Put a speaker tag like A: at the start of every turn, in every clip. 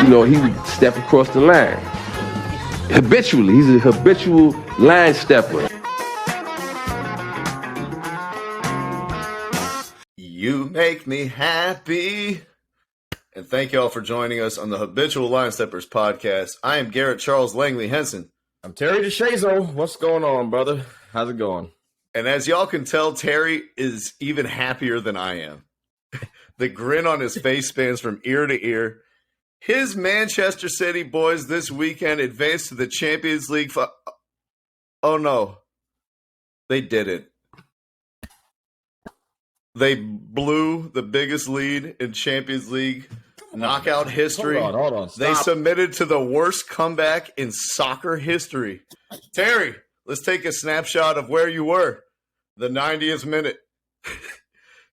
A: he would step across the line. Habitually. He's a habitual line stepper.
B: You make me happy. And thank y'all for joining us on the Habitual Line Steppers podcast. I am Garrett Charles Langley Henson.
C: I'm Terry DeShazo. What's going on, brother? How's it going?
B: And as y'all can tell, Terry is even happier than I am. The grin on his face spans from ear to ear. His Manchester City boys this weekend advanced to the Champions League. Oh, no. They didn't. They blew the biggest lead in Champions League knockout history.
C: Hold on. Stop.
B: They submitted to the worst comeback in soccer history. Terry, let's take a snapshot of where you were. The 90th minute.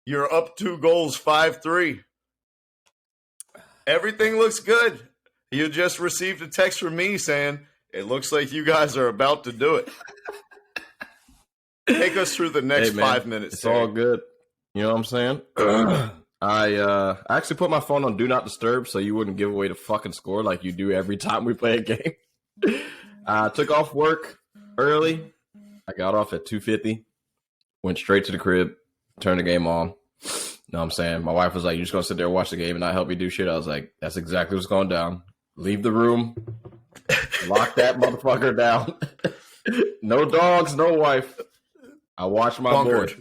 B: You're up 2 goals, 5-3. Everything looks good. You just received a text from me saying, it looks like you guys are about to do it. Take us through the next 5 minutes.
C: It's
B: Terry.
C: all good. You know what I'm saying? I actually put my phone on Do Not Disturb so you wouldn't give away the fucking score like you do every time we play a game. I took off work early. I got off at 2:50. Went straight to the crib. Turned the game on. You know what I'm saying? My wife was like, you're just going to sit there and watch the game and not help me do shit? I was like, that's exactly what's going down. Leave the room. Lock that motherfucker down. No dogs, no wife. I watched my board.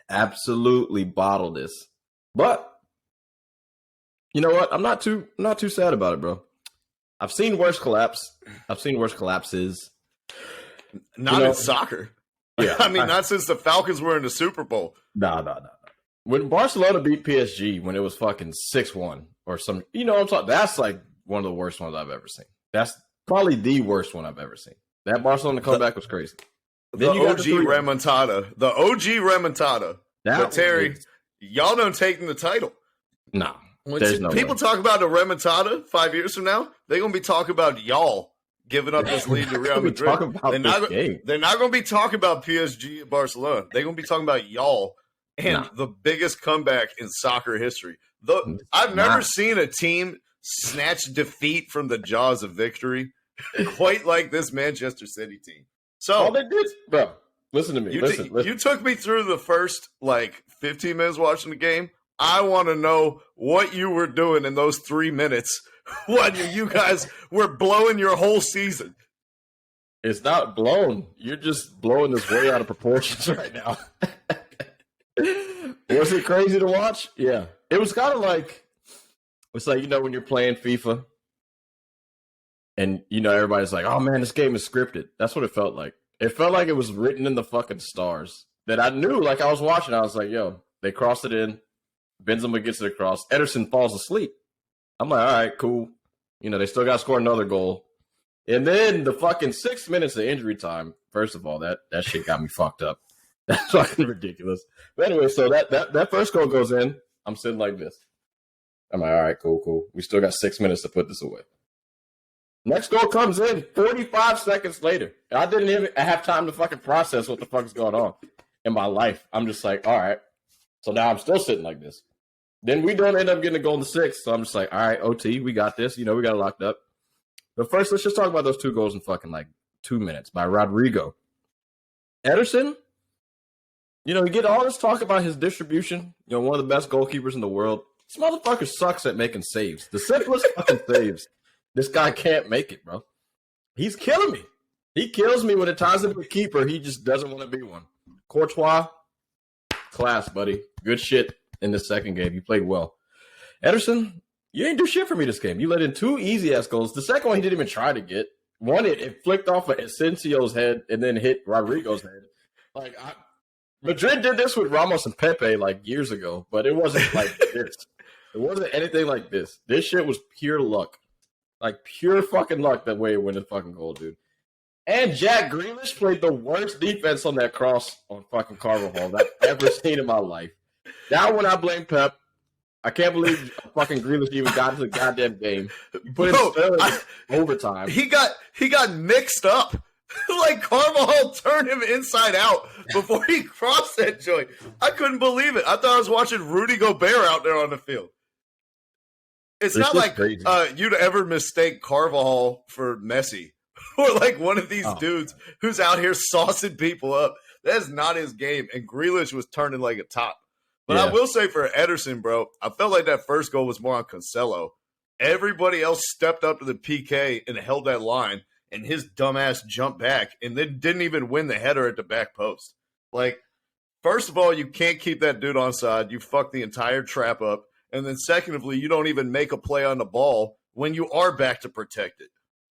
C: Absolutely bottle this. But you know what? I'm not too sad about it, bro. I've seen worse collapse. I've seen worse collapses.
B: Not in soccer. Yeah, I mean, not since the Falcons were in the Super Bowl.
C: No. When Barcelona beat PSG, when it was fucking 6-1 or some, you know what I'm talking, that's like one of the worst ones I've ever seen. That's probably the worst one I've ever seen. That Barcelona comeback was crazy.
B: Then you got the Remontada. The OG Remontada. But Terry, y'all don't take the title.
C: No.
B: When people talk about the Remontada 5 years from now, they're going to be talking about y'all giving up this lead to Real Madrid. They're not going to be talking about PSG and Barcelona. They're going to be talking about y'all and the biggest comeback in soccer history. I've never seen a team snatch defeat from the jaws of victory quite like this Manchester City team. So
C: all they did, bro. Listen to me. Listen.
B: You took me through the first 15 minutes watching the game. I want to know what you were doing in those 3 minutes when you guys were blowing your whole season.
C: It's not blown. You're just blowing this way out of proportions right now. Was it crazy to watch? Yeah. It was kind of like, it's like, when you're playing FIFA and, everybody's like, oh, man, this game is scripted. That's what it felt like. It felt like it was written in the fucking stars. That I knew, like I was watching, I was like, yo, they crossed it in. Benzema gets it across. Ederson falls asleep. I'm like, all right, cool. They still got to score another goal. And then the fucking 6 minutes of injury time, first of all, that shit got me fucked up. That's fucking ridiculous. But anyway, so that first goal goes in. I'm sitting like this. I'm like, all right, cool. We still got 6 minutes to put this away. Next goal comes in 45 seconds later. I didn't even have time to fucking process what the fuck is going on in my life. I'm just like, all right. So now I'm still sitting like this. Then we don't end up getting a goal in the 6th. So I'm just like, all right, OT, we got this. We got it locked up. But first, let's just talk about those 2 goals in fucking 2 minutes by Rodrigo. Ederson, you get all this talk about his distribution. One of the best goalkeepers in the world. This motherfucker sucks at making saves. The simplest fucking saves. This guy can't make it, bro. He's killing me. He kills me when it ties into a keeper. He just doesn't want to be one. Courtois, class, buddy. Good shit in the second game. You played well. Ederson, you ain't do shit for me this game. You let in 2 easy-ass goals. The second one he didn't even try to get. One, it flicked off of Asensio's head and then hit Rodrigo's head. Madrid did this with Ramos and Pepe years ago, but it wasn't like this. It wasn't anything like this. This shit was pure luck. Pure fucking luck that way it went the fucking goal, dude. And Jack Grealish played the worst defense on that cross on fucking Carvajal that I've ever seen in my life. That one I blame Pep. I can't believe fucking Grealish even got into the goddamn game. You put him in overtime.
B: He got mixed up. Carvajal turned him inside out before he crossed that joint. I couldn't believe it. I thought I was watching Rudy Gobert out there on the field. It's not like you'd ever mistake Carvajal for Messi or like one of these dudes who's out here saucing people up. That's not his game. And Grealish was turning like a top. But I will say for Ederson, bro, I felt like that first goal was more on Cancelo. Everybody else stepped up to the PK and held that line, and his dumbass jumped back and then didn't even win the header at the back post. Like, first of all, you can't keep that dude onside. You fuck the entire trap up. And then secondly, you don't even make a play on the ball when you are back to protect it.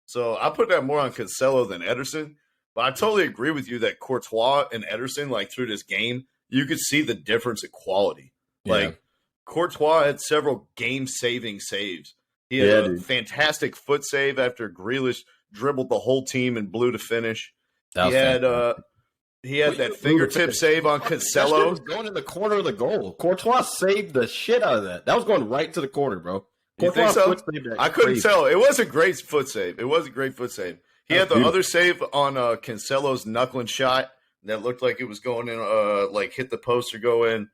B: So I put that more on Cancelo than Ederson. But I totally agree with you that Courtois and Ederson, like through this game, you could see the difference in quality. Yeah. Like Courtois had several game-saving saves. He had a fantastic foot save after Grealish dribbled the whole team and blew to finish. He had that fingertip save on Cancelo.
C: That was going in the corner of the goal. Courtois saved the shit out of that. That was going right to the corner, bro.
B: You think so? I couldn't tell. It was a great foot save. He had the other save on Cancelo's knuckling shot that looked like it was going in, like hit the post or go in.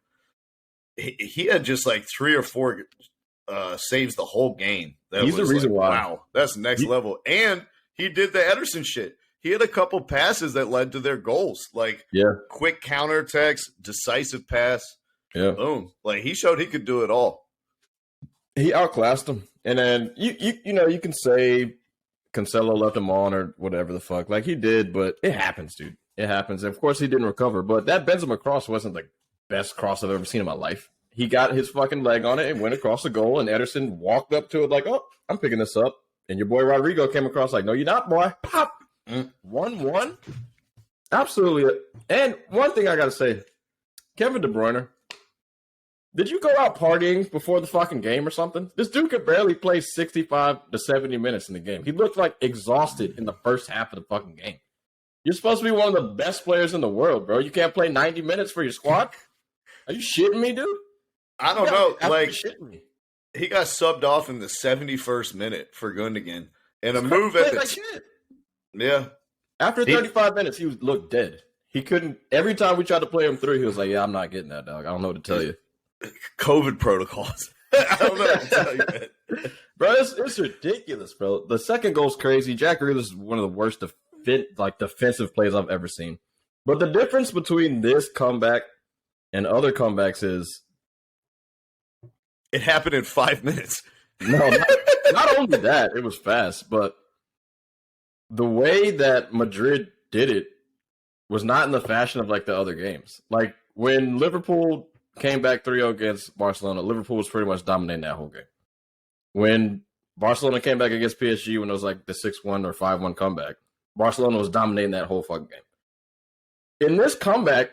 B: He had just like 3 or 4 saves the whole game.
C: He's the reason why.
B: Wow, that's next level. And he did the Ederson shit. He had a couple passes that led to their goals, like quick counterattacks, decisive pass. Yeah, boom! Like he showed he could do it all.
C: He outclassed him, and then you can say Cancelo left him on or whatever the fuck, like he did, but it happens, dude. It happens. And of course, he didn't recover, but that Benzema cross wasn't the best cross I've ever seen in my life. He got his fucking leg on it and went across the goal, and Ederson walked up to it like, "Oh, I'm picking this up." And your boy Rodrigo came across like, "No, you're not, boy." Pop. 1-1. Absolutely. And one thing I got to say, Kevin De Bruyne, did you go out partying before the fucking game or something? This dude could barely play 65 to 70 minutes in the game. He looked like exhausted in the first half of the fucking game. You're supposed to be one of the best players in the world, bro. You can't play 90 minutes for your squad? Are you shitting me, dude?
B: I don't know. Like, he got subbed off in the 71st minute for Gundogan. And a move at the shit. Yeah.
C: After 35 minutes, he looked dead. He couldn't. Every time we tried to play him through, he was like, "Yeah, I'm not getting that, dog. I don't know what to tell you."
B: COVID protocols. I don't know what to tell you, man.
C: Bro, it's ridiculous, bro. The second goal's crazy. Jack Grealish is one of the worst defensive plays I've ever seen. But the difference between this comeback and other comebacks is
B: it happened in 5 minutes.
C: No, not only that, it was fast, but the way that Madrid did it was not in the fashion of like the other games. Like when Liverpool came back 3-0 against Barcelona, Liverpool was pretty much dominating that whole game. When Barcelona came back against PSG, when it was like the 6-1 or 5-1 comeback, Barcelona was dominating that whole fucking game. In this comeback,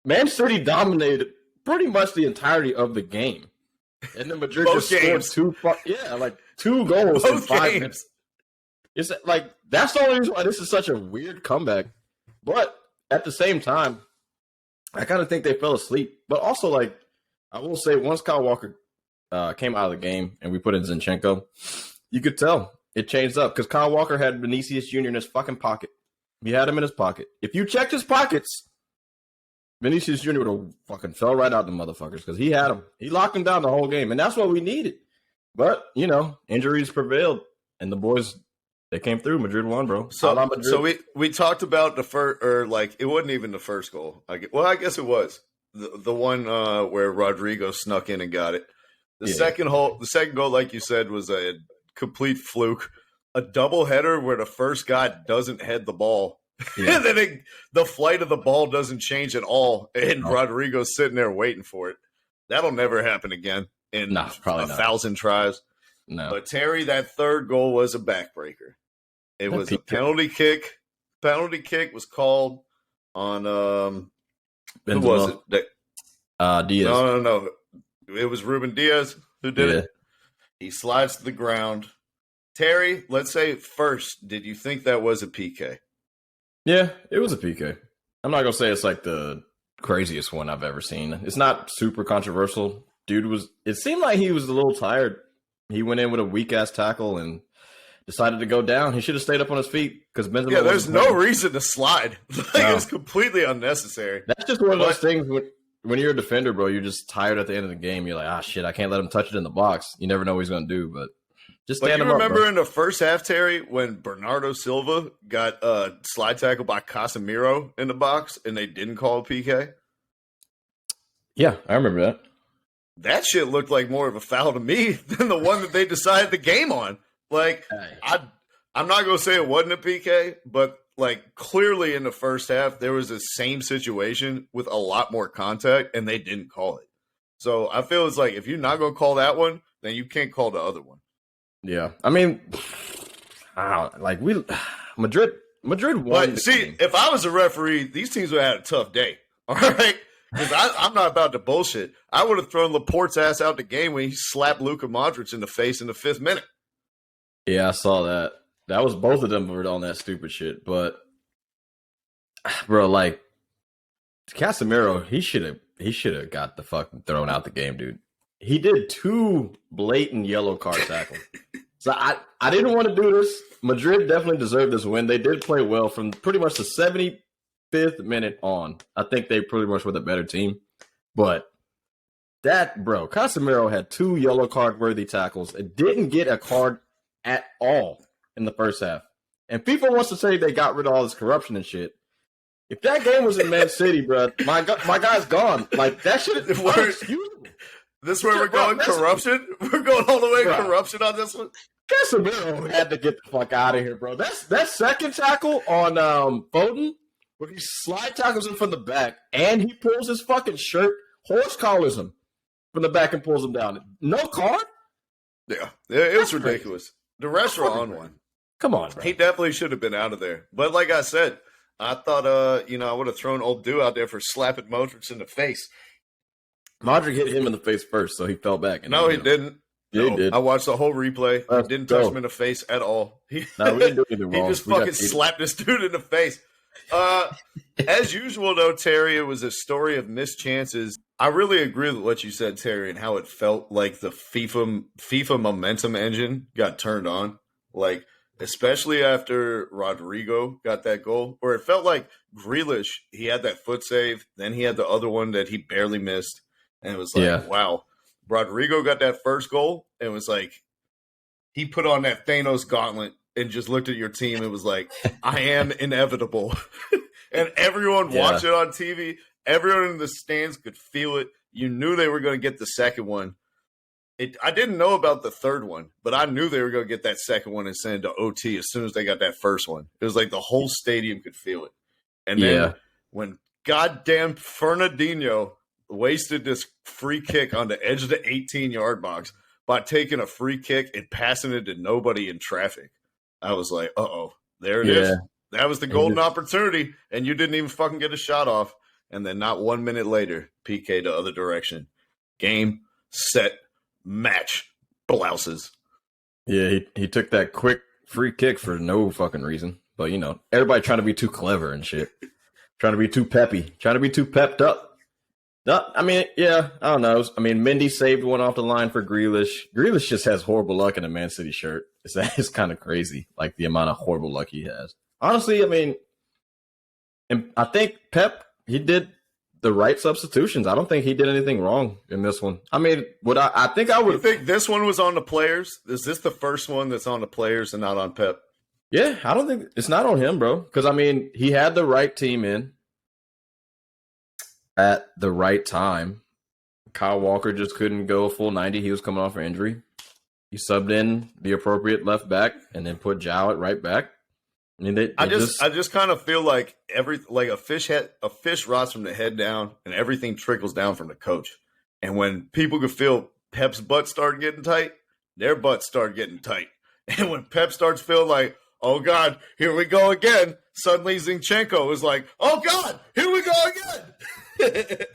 C: Man City dominated pretty much the entirety of the game. And then Madrid just scored 2 goals in 5 minutes. It's like, that's the only reason why this is such a weird comeback. But at the same time, I kind of think they fell asleep. But also, like, I will say, once Kyle Walker came out of the game and we put in Zinchenko, you could tell it changed up because Kyle Walker had Vinicius Jr. in his fucking pocket. He had him in his pocket. If you checked his pockets, Vinicius Jr. would have fucking fell right out the motherfuckers because he had him. He locked him down the whole game, and that's what we needed. But, injuries prevailed, and the boys, they came through. Madrid won, bro.
B: So we talked about the first, or like it wasn't even the first goal. I guess it was the one where Rodrigo snuck in and got it. The second goal, like you said, was a complete fluke. A double header where the first guy doesn't head the ball, and then the flight of the ball doesn't change at all, and Rodrigo's sitting there waiting for it. That'll never happen again in probably 1,000 tries. No. But Terry, that third goal was a backbreaker. It was a penalty kick. Penalty kick was called on who was it?
C: Diaz.
B: No. It was Ruben Diaz who did it. He slides to the ground. Terry, let's say first, did you think that was a PK?
C: Yeah, it was a PK. I'm not gonna say it's like the craziest one I've ever seen. It's not super controversial. It seemed like he was a little tired. He went in with a weak ass tackle and decided to go down. He should have stayed up on his feet because Benzema.
B: Yeah, there's no reason to slide. It was completely unnecessary.
C: That's just one of those things. when you're a defender, bro, you're just tired at the end of the game. You're like, shit, I can't let him touch it in the box. You never know what he's going to do, but just stand him up.
B: Remember in the first half, Terry, when Bernardo Silva got slide tackled by Casemiro in the box and they didn't call a PK?
C: Yeah, I remember that.
B: That shit looked like more of a foul to me than the one that they decided the game on. Like, I'm not going to say it wasn't a PK, but like clearly in the first half, there was the same situation with a lot more contact and they didn't call it. So I feel it's like if you're not going to call that one, then you can't call the other one.
C: Yeah. I mean, Madrid won.
B: But see, if I was a referee, these teams would have had a tough day. All right. Because I'm not about to bullshit. I would have thrown Laporte's ass out the game when he slapped Luka Modric in the face in the 5th minute.
C: Yeah, I saw that. That was both of them were on that stupid shit. But, bro, like, Casemiro, he should have got the fucking thrown out the game, dude. He did 2 blatant yellow card tackles. So I didn't want to do this. Madrid definitely deserved this win. They did play well from pretty much the 75th minute on. I think they pretty much were the better team. But Casemiro had 2 yellow card worthy tackles. It didn't get a card at all in the first half. And FIFA wants to say they got rid of all this corruption and shit. If that game was in Man City, bro, my guy's gone. Like, that shit is inexcusable.
B: This is where we're going corruption? We're going all the way corruption on this one?
C: Casemiro had to get the fuck out of here, bro. That second tackle on Foden, where he slide tackles him from the back, and he pulls his fucking shirt, horse collars him from the back and pulls him down. No card?
B: Yeah, it was ridiculous. The rest were on one.
C: Come on, bro.
B: He definitely should have been out of there. But like I said, I thought, I would have thrown old dude out there for slapping Modric in the face.
C: Modric hit him in the face first, so he fell back.
B: No, he didn't.
C: Yeah, he did.
B: I watched the whole replay. He didn't touch him in the face at all.
C: No, we didn't do anything wrong.
B: He just fucking slapped this dude in the face. As usual, though, Terry, it was a story of missed chances. I really agree with what you said, Terry, and how it felt like the FIFA momentum engine got turned on. Like, especially after Rodrigo got that goal, where it felt like Grealish, he had that foot save, then he had the other one that he barely missed. And it was like, wow. Rodrigo got that first goal, and it was like he put on that Thanos gauntlet and just looked at your team and was like, I am inevitable. And everyone watched it on TV. Everyone in the stands could feel it. You knew they were going to get the second one. I didn't know about the third one, but I knew they were going to get that second one and send it to OT as soon as they got that first one. It was like the whole stadium could feel it. And then when goddamn Fernandinho wasted this free kick on the edge of the 18-yard box by taking a free kick and passing it to nobody in traffic, I was like, uh-oh, there it is. That was the golden opportunity, and you didn't even fucking get a shot off. And then not 1 minute later, PK the other direction. Game, set, match, blouses.
C: Yeah, he took that quick free kick for no fucking reason. But, everybody trying to be too clever and shit. Trying to be too peppy. Trying to be too pepped up. No, I mean, I don't know. I mean, Mendy saved one off the line for Grealish. Grealish just has horrible luck in a Man City shirt. It's kind of crazy, like the amount of horrible luck he has. Honestly, I mean, and I think Pep, he did the right substitutions. I don't think he did anything wrong in this one. I mean, I think I would.
B: You think this one was on the players? Is this the first one that's on the players and not on Pep?
C: Yeah, I don't think it's not on him, bro. Because, I mean, he had the right team in at the right time. Kyle Walker just couldn't go a full 90. He was coming off an injury. He subbed in the appropriate left back and then put Zhao at right back. I mean, I
B: just kind of feel like a fish rots from the head down, and everything trickles down from the coach. And when people could feel Pep's butt start getting tight, their butts start getting tight. And when Pep starts feeling like, oh God, here we go again, suddenly Zinchenko is like, oh God, here we go again.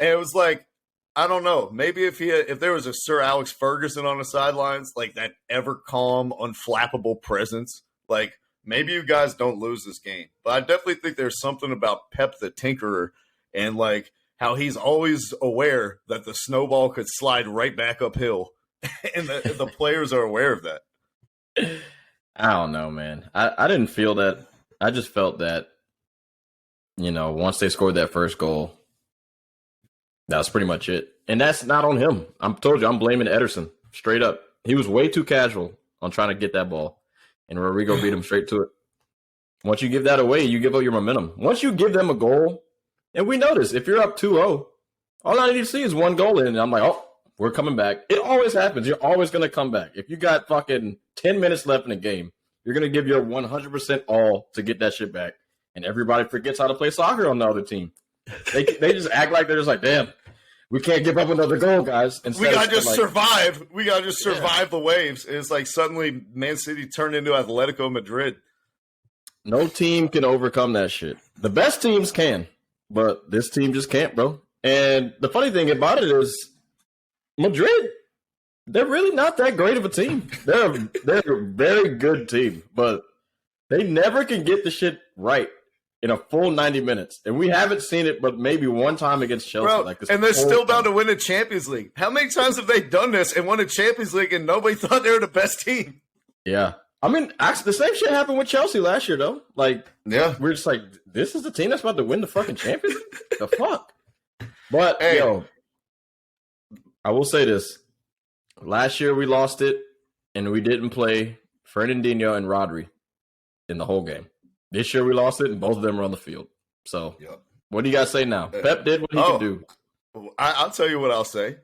B: And it was like, I don't know. Maybe if there was a Sir Alex Ferguson on the sidelines, like that ever calm, unflappable presence. Like, maybe you guys don't lose this game. But I definitely think there's something about Pep the Tinkerer and, like, how he's always aware that the snowball could slide right back uphill. And the players are aware of that.
C: I don't know, man. I didn't feel that. I just felt that, once they scored that first goal, That's pretty much it. And that's not on him. I'm blaming Ederson straight up. He was way too casual on trying to get that ball, and Rodrigo beat him straight to it. Once you give that away, you give up your momentum. Once you give them a goal, and we notice if you're up 2-0, all I need to see is one goal in, and I'm like, oh, we're coming back. It always happens. You're always going to come back. If you got fucking 10 minutes left in the game, you're going to give your 100% all to get that shit back. And everybody forgets how to play soccer on the other team. They just act like they're just like, damn, we can't give up another goal, guys.
B: We got to just survive. We got to just survive the waves. It's like suddenly Man City turned into Atletico Madrid.
C: No team can overcome that shit. The best teams can, but this team just can't, bro. And the funny thing about it is Madrid, they're really not that great of a team. They're a very good team, but they never can get the shit right in a full 90 minutes. And we haven't seen it but maybe one time against Chelsea.
B: Bro, and they're still about to win a Champions League. How many times have they done this and won a Champions League and nobody thought they were the best team?
C: Yeah. I mean, actually, the same shit happened with Chelsea last year, though. Like,
B: yeah,
C: we're just like, this is the team that's about to win the fucking Champions League? The fuck? But,
B: hey.
C: yo, I will say this. Last year we lost it, and we didn't play Fernandinho and Rodri in the whole game. This year we lost it, and both of them were on the field. So, What do you guys say now? Pep did what he could do.
B: I'll tell you what I'll say.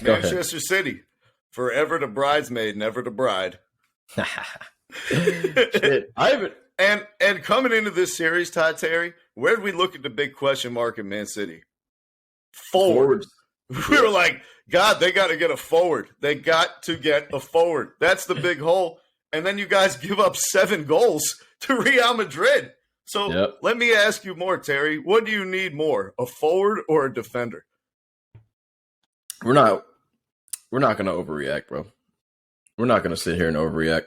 B: Manchester City, forever the bridesmaid, never the bride.
C: Shit.
B: And coming into this series, Todd Terry, where did we look at the big question mark in Man City? Forward. We were like, God, they got to get a forward. They got to get a forward. That's the big hole. And then you guys give up 7 goals to Real Madrid. So Let me ask you more, Terry. What do you need more, a forward or a defender?
C: We're not going to overreact, bro. We're not going to sit here and overreact.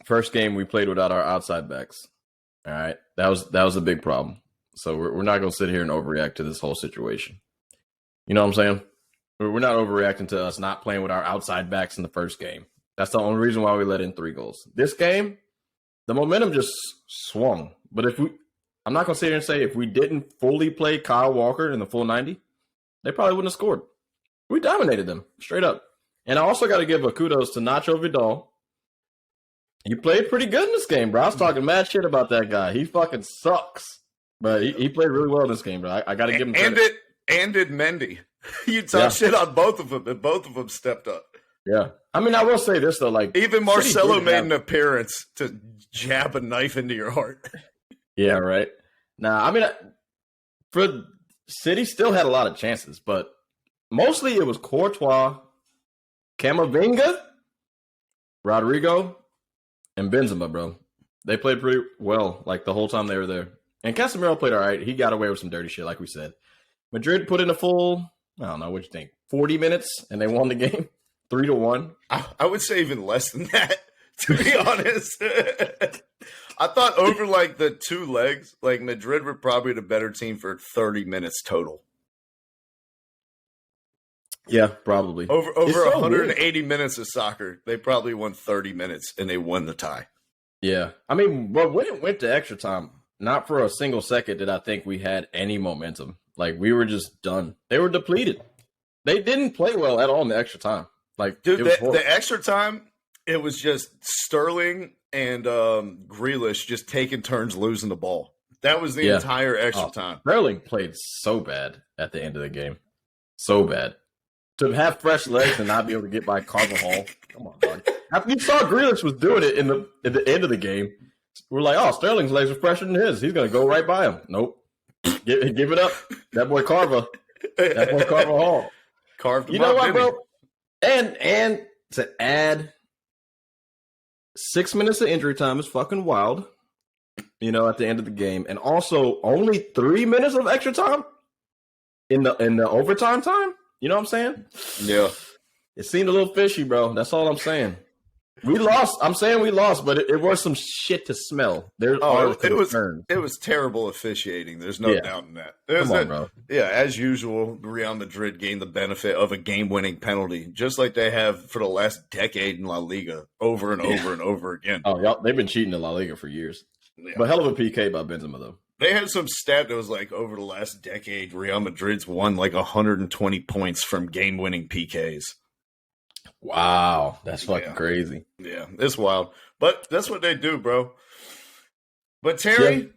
C: First game, we played without our outside backs. All right, that was a big problem. So we're not going to sit here and overreact to this whole situation. You know what I'm saying? We're not overreacting to us not playing with our outside backs in the first game. That's the only reason why we let in 3 goals. This game, the momentum just swung. But I'm not going to sit here and say if we didn't fully play Kyle Walker in the full 90, they probably wouldn't have scored. We dominated them straight up. And I also got to give a kudos to Nacho Vidal. He played pretty good in this game, bro. I was talking mad shit about that guy. He fucking sucks. But he played really well in this game, bro. I got to give him credit.
B: And did Mendy. You talk shit on both of them, and both of them stepped up.
C: Yeah. I mean, I will say this, though. Like,
B: even Marcelo made an appearance to jab a knife into your heart.
C: Yeah, right. Nah, I mean, for City still had a lot of chances, but mostly it was Courtois, Camavinga, Rodrigo, and Benzema, bro. They played pretty well, like, the whole time they were there. And Casemiro played all right. He got away with some dirty shit, like we said. Madrid put in a full, I don't know, what you think, 40 minutes, and they won the game 3-1.
B: I would say even less than that, to be honest. I thought over, like, the 2 legs, like, Madrid were probably the better team for 30 minutes total.
C: Yeah, probably.
B: Over 180 minutes of soccer, they probably won 30 minutes, and they won the tie.
C: Yeah. I mean, but when it went to extra time, not for a single second did I think we had any momentum. Like, we were just done. They were depleted. They didn't play well at all in the extra time. Like,
B: dude, the extra time, it was just Sterling and Grealish just taking turns losing the ball. That was the entire extra time.
C: Sterling played so bad at the end of the game. So bad. To have fresh legs and not be able to get by Carvajal. Come on, dog. After you saw Grealish was doing it at the end of the game, we're like, oh, Sterling's legs are fresher than his. He's going to go right by him. Nope. Give it up. That boy Carvajal.
B: Carved him.
C: You know what, bro? And to add 6 minutes of injury time is fucking wild. You know, at the end of the game. And also only 3 minutes of extra time in the overtime time. You know what I'm saying?
B: Yeah.
C: It seemed a little fishy, bro. That's all I'm saying. We lost. I'm saying we lost, but it was some shit to smell.
B: It was terrible officiating. There's no doubt in that.
C: Come on, bro.
B: Yeah, as usual, Real Madrid gained the benefit of a game-winning penalty, just like they have for the last decade in La Liga, over and over and over again.
C: Oh, y'all, they've been cheating in La Liga for years. Yeah. But hell of a PK by Benzema, though.
B: They had some stat that was like over the last decade, Real Madrid's won like 120 points from game-winning PKs.
C: Wow, that's fucking crazy.
B: Yeah, it's wild. But that's what they do, bro. But Terry,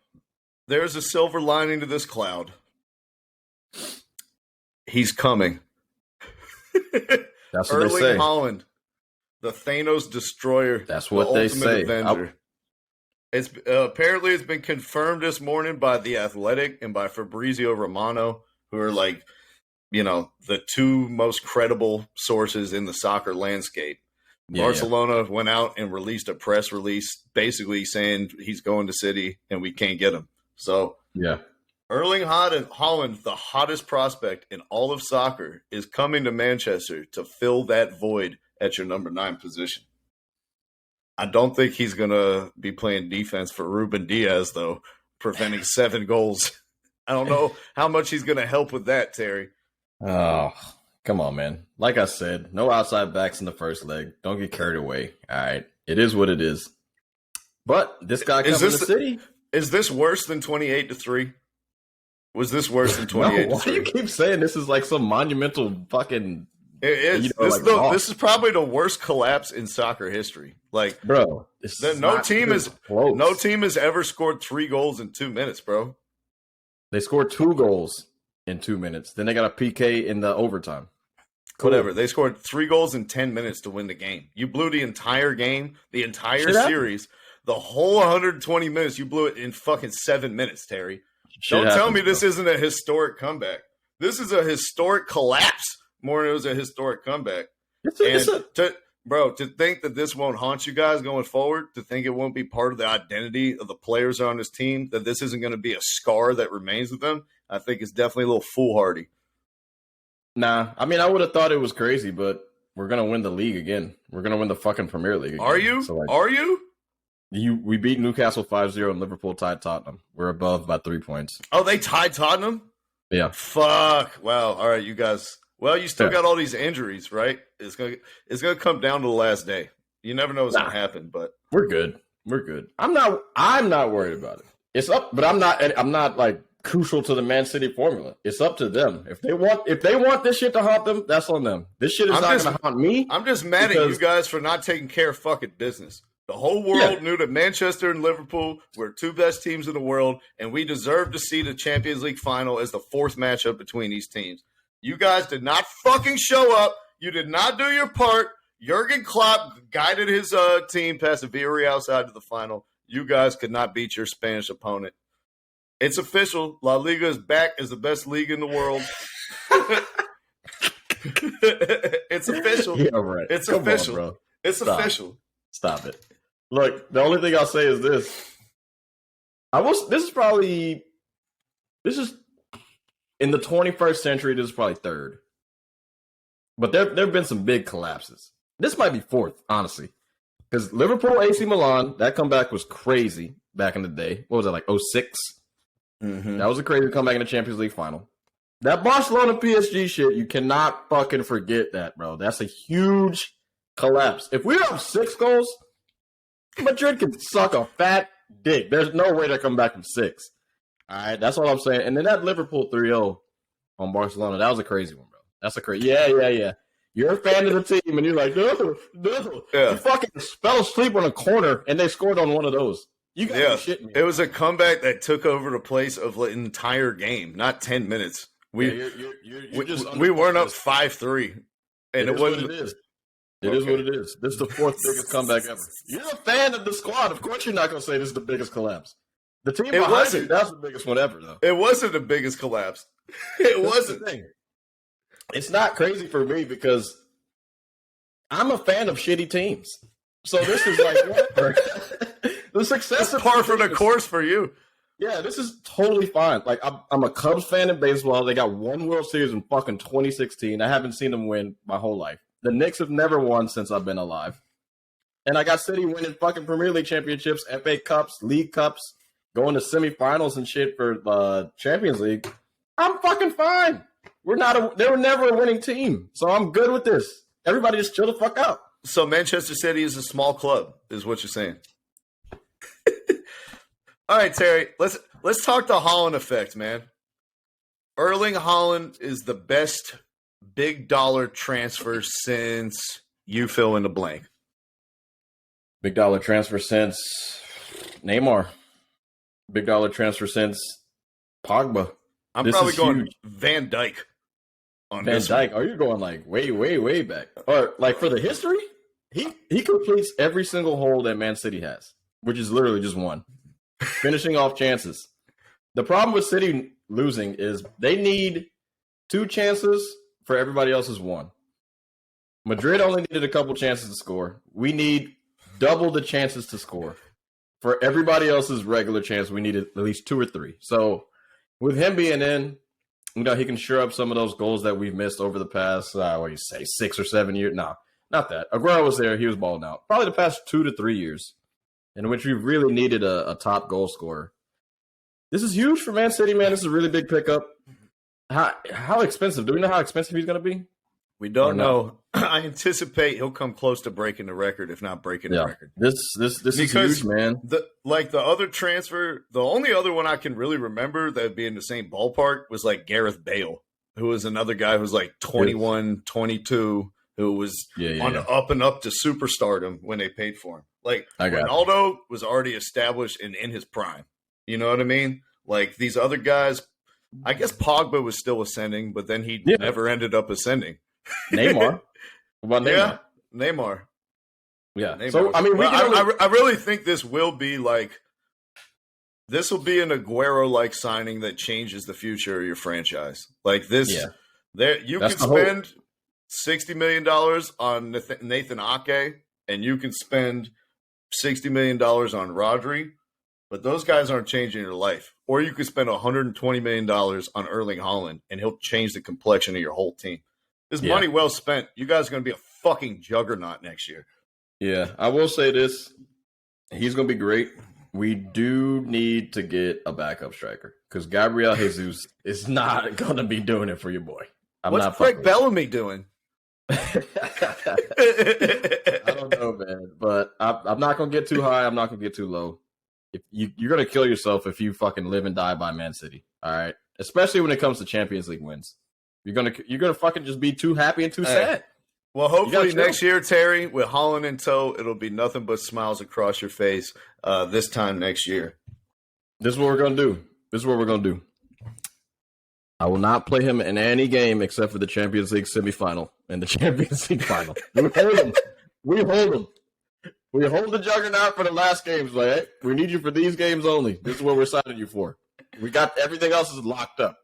B: there's a silver lining to this cloud. He's coming.
C: That's what they say.
B: Erling Haaland, the Thanos destroyer.
C: That's what they say.
B: Avenger. It's apparently it's been confirmed this morning by The Athletic and by Fabrizio Romano, who are like, the two most credible sources in the soccer landscape. Barcelona went out and released a press release basically saying he's going to City and we can't get him. So Erling Haaland, the hottest prospect in all of soccer, is coming to Manchester to fill that void at your number 9 position. I don't think he's going to be playing defense for Ruben Diaz, though, preventing 7 goals. I don't know how much he's going to help with that, Terry.
C: Oh, come on, man. Like I said, no outside backs in the first leg. Don't get carried away. All right. It is what it is. But this guy comes to the City.
B: Is this worse than 28-3? Was this worse than 28-3?
C: Why do you keep saying this is like some monumental fucking...
B: It is. This is probably the worst collapse in soccer history. Like,
C: bro,
B: no team has ever scored 3 goals in 2 minutes, bro.
C: They scored 2 goals in 2 minutes. Then they got a PK in the overtime.
B: Cool. Whatever. They scored 3 goals in 10 minutes to win the game. You blew the entire game, the entire series, the whole 120 minutes. You blew it in fucking 7 minutes, Terry. Don't tell me this isn't a historic comeback. This is a historic collapse. More than it was a historic comeback. To think that this won't haunt you guys going forward, to think it won't be part of the identity of the players on this team, that this isn't going to be a scar that remains with them, I think it's definitely a little foolhardy.
C: Nah, I mean, I would have thought it was crazy, but we're going to win the league again. We're going to win the fucking Premier League again.
B: Are you? Are you?
C: We beat Newcastle 5-0 and Liverpool tied Tottenham. We're above by 3 points.
B: Oh, they tied Tottenham?
C: Yeah.
B: Fuck. Wow. All right, you guys... Well, you still got all these injuries, right? It's gonna come down to the last day. You never know what's gonna happen, but
C: we're good. We're good. I'm not worried about it. It's up, but I'm not like crucial to the Man City formula. It's up to them. If they want this shit to haunt them, that's on them. This shit is not gonna haunt me.
B: I'm just mad at you guys for not taking care of fucking business. The whole world knew that Manchester and Liverpool were 2 best teams in the world, and we deserve to see the Champions League final as the 4th matchup between these teams. You guys did not fucking show up. You did not do your part. Jurgen Klopp guided his team past the Villarreal side to the final. You guys could not beat your Spanish opponent. It's official. La Liga is back as the best league in the world. It's official.
C: Yeah, right.
B: It's
C: Come
B: official.
C: on, bro.
B: It's official.
C: Stop it. Look, the only thing I'll say is this. This is in the 21st century, this is probably 3rd. But there have been some big collapses. This might be 4th, honestly. Because Liverpool, AC Milan, that comeback was crazy back in the day. What was that, like 06?
B: Mm-hmm.
C: That was a crazy comeback in the Champions League final. That Barcelona PSG shit, you cannot fucking forget that, bro. That's a huge collapse. If we have 6 goals, Madrid can suck a fat dick. There's no way they're coming back from 6. All right, that's all I'm saying. And then that Liverpool 3-0 on Barcelona, that was a crazy one, bro. That's a crazy. Yeah. You're a fan of the team, and you're like, no.
B: Yeah.
C: You fucking fell asleep on a corner, and they scored on one of those. You got to shit me.
B: It was a comeback that took over the place of an entire game, not 10 minutes. We weren't up 5-3, and it wasn't.
C: What it is. It is what it is. This is the 4th biggest comeback ever. You're a fan of the squad. Of course, you're not going to say this is the biggest collapse. The team behind it, that's the biggest one ever, though.
B: It wasn't the biggest collapse. It wasn't.
C: The thing. It's not crazy for me because I'm a fan of shitty teams. So this is like whatever. The success
B: is par for the course for you.
C: Yeah, this is totally fine. Like I'm a Cubs fan in baseball. They got 1 World Series in fucking 2016. I haven't seen them win my whole life. The Knicks have never won since I've been alive. And I got City winning fucking Premier League championships, FA Cups, League Cups, going to semifinals and shit for Champions League. I'm fucking fine. They were never a winning team. So I'm good with this. Everybody just chill the fuck out.
B: So Manchester City is a small club, is what you're saying. All right, Terry. Let's talk the Haaland effect, man. Erling Haaland is the best big dollar transfer since you fill in the blank.
C: Big dollar transfer since Neymar. Big dollar transfer since Pogba.
B: I'm probably going huge. Van Dijk.
C: Van Dijk. Are you going like way, way, way back? Or like for the history? He completes every single hole that Man City has, which is literally just one. Finishing off chances. The problem with City losing is they need 2 chances for everybody else's 1. Madrid only needed a couple chances to score. We need double the chances to score. For everybody else's regular chance, we needed at least 2 or 3. So with him being in, he can sure up some of those goals that we've missed over the past, 6 or 7 years. No, not that. Aguero was there. He was balling out. Probably the past 2 to 3 years in which we've really needed a top goal scorer. This is huge for Man City, man. This is a really big pickup. How expensive? Do we know how expensive he's going to be?
B: We don't know. I anticipate he'll come close to breaking the record, if not breaking the record.
C: This is huge, man.
B: The other transfer, the only other one I can really remember that would be in the same ballpark was like Gareth Bale, who was another guy who was like 21, 22, who was on the up and up to superstardom when they paid for him. Like Ronaldo was already established and in his prime. You know what I mean? Like these other guys, I guess Pogba was still ascending, but then he never ended up ascending.
C: Neymar. What about Neymar?
B: Yeah, Neymar.
C: Yeah.
B: Neymar.
C: So, I mean,
B: I really think this will be an Aguero-like signing that changes the future of your franchise. Like this, you can spend $60 million on Nathan Ake, and you can spend $60 million on Rodri, but those guys aren't changing your life. Or you could spend $120 million on Erling Haaland, and he'll change the complexion of your whole team. This money well spent. You guys are going to be a fucking juggernaut next year.
C: Yeah, I will say this. He's going to be great. We do need to get a backup striker because Gabriel Jesus is not going to be doing it for your boy.
B: What's Craig Bellamy doing?
C: I don't know, man. But I'm not going to get too high. I'm not going to get too low. If you're going to kill yourself if you fucking live and die by Man City. All right? Especially when it comes to Champions League wins. You're gonna fucking just be too happy and too sad.
B: Well, hopefully next year, Terry, with Haaland in tow, it'll be nothing but smiles across your face this time next year.
C: This is what we're gonna do. I will not play him in any game except for the Champions League semifinal and the Champions League final. We hold him. We hold the juggernaut for the last games. Like, hey, we need you for these games only. This is what we're signing you for. We got everything else is locked up.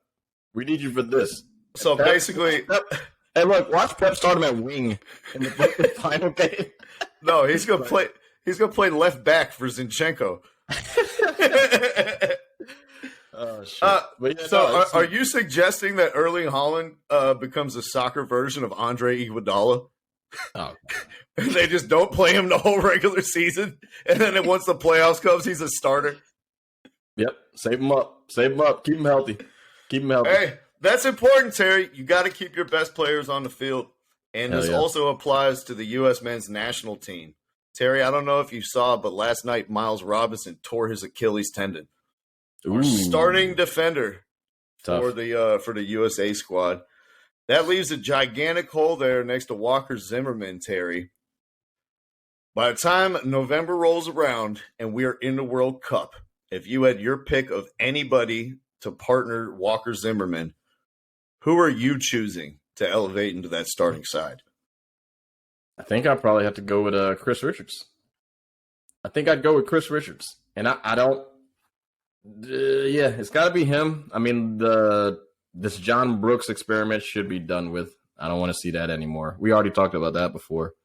C: We need you for this.
B: So basically,
C: hey, look, watch Pep start him at wing in the final game.
B: No, he's gonna play. He's gonna play left back for Zinchenko.
C: Oh shit!
B: Are you suggesting that Erling Haaland becomes a soccer version of Andre Iguodala?
C: Oh.
B: They just don't play him the whole regular season, and then once the playoffs comes, he's a starter.
C: Yep, save him up, keep him healthy,
B: Hey. That's important, Terry. You got to keep your best players on the field. And this also applies to the U.S. men's national team. Terry, I don't know if you saw, but last night Miles Robinson tore his Achilles tendon. Our starting defender for the USA squad. That leaves a gigantic hole there next to Walker Zimmerman, Terry. By the time November rolls around and we are in the World Cup, if you had your pick of anybody to partner Walker Zimmerman, who are you choosing to elevate into that starting side?
C: I think I'd probably have to go with Chris Richards. I think I'd go with Chris Richards. And I don't it's got to be him. I mean, this John Brooks experiment should be done with. I don't want to see that anymore. We already talked about that before.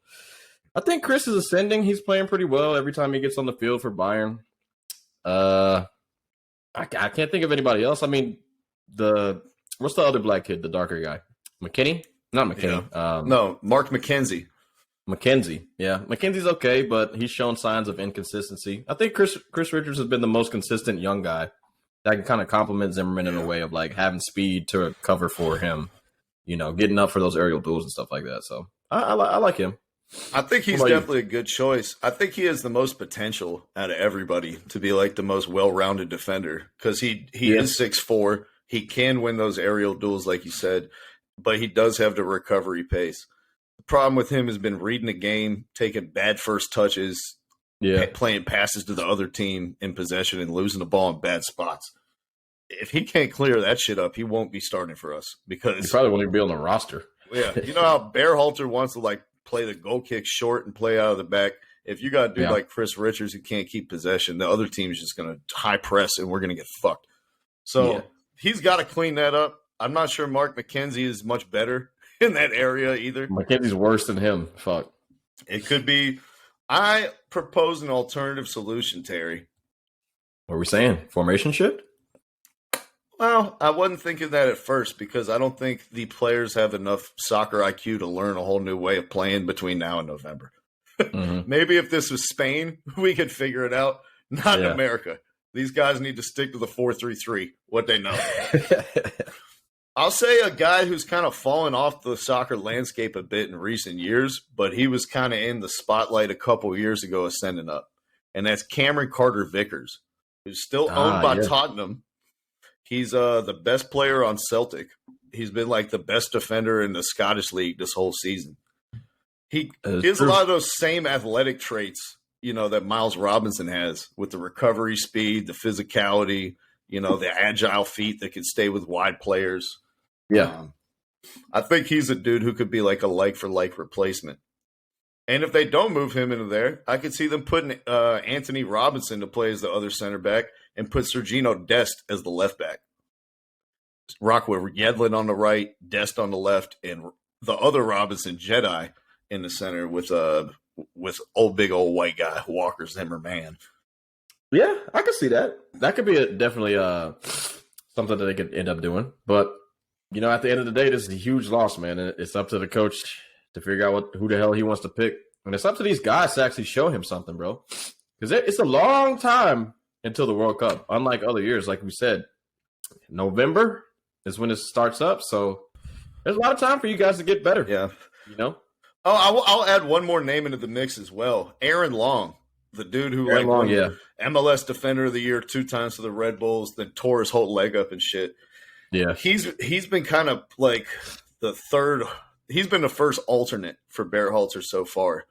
C: I think Chris is ascending. He's playing pretty well every time he gets on the field for Bayern. I can't think of anybody else. I mean, what's the other black kid, the darker guy? McKinney? Not McKinney.
B: Yeah. No, Mark McKenzie.
C: McKenzie. Yeah, McKenzie's okay, but he's shown signs of inconsistency. I think Chris Richards has been the most consistent young guy that can kind of complement Zimmerman in a way of like having speed to cover for him, getting up for those aerial duels and stuff like that. So I like him.
B: I think he's definitely a good choice. I think he has the most potential out of everybody to be like the most well-rounded defender because he is 6'4". He can win those aerial duels, like you said, but he does have the recovery pace. The problem with him has been reading the game, taking bad first touches, playing passes to the other team in possession and losing the ball in bad spots. If he can't clear that shit up, he won't be starting for us because
C: he probably won't even be on the roster.
B: Yeah, you know how Berhalter wants to like play the goal kick short and play out of the back. If you got a dude like Chris Richards who can't keep possession, the other team's just going to high press and we're going to get fucked. So he's got to clean that up. I'm not sure Mark McKenzie is much better in that area either.
C: McKenzie's worse than him. Fuck.
B: It could be. I propose an alternative solution, Terry.
C: What are we saying? Formation shift?
B: Well, I wasn't thinking that at first because I don't think the players have enough soccer IQ to learn a whole new way of playing between now and November. Maybe if this was Spain, we could figure it out. Not in America. These guys need to stick to the 4-3-3, what they know. I'll say a guy who's kind of fallen off the soccer landscape a bit in recent years, but he was kind of in the spotlight a couple of years ago ascending up. And that's Cameron Carter-Vickers, who's still owned by Tottenham. He's the best player on Celtic. He's been like the best defender in the Scottish League this whole season. He has a lot of those same athletic traits, you know, that Miles Robinson has with the recovery speed, the physicality, you know, the agile feet that can stay with wide players.
C: Yeah.
B: I think he's a dude who could be like a like-for-like replacement. And if they don't move him into there, I could see them putting Anthony Robinson to play as the other center back and put Sergino Dest as the left back. Rock with Yedlin on the right, Dest on the left, and the other Robinson, Jedi, in the center with big old white guy, Walker Zimmerman.
C: Yeah, I could see that. That could be definitely something that they could end up doing. But, you know, at the end of the day, this is a huge loss, man. And it's up to the coach to figure out who the hell he wants to pick. And it's up to these guys to actually show him something, bro. Because it's a long time until the World Cup. Unlike other years, like we said, November is when it starts up. So there's a lot of time for you guys to get better.
B: Yeah.
C: You know?
B: Oh, I'll add one more name into the mix as well. Aaron Long, the dude who won MLS Defender of the Year 2 times for the Red Bulls, then tore his whole leg up and shit.
C: Yeah.
B: He's been kind of like he's been the first alternate for Berhalter so far.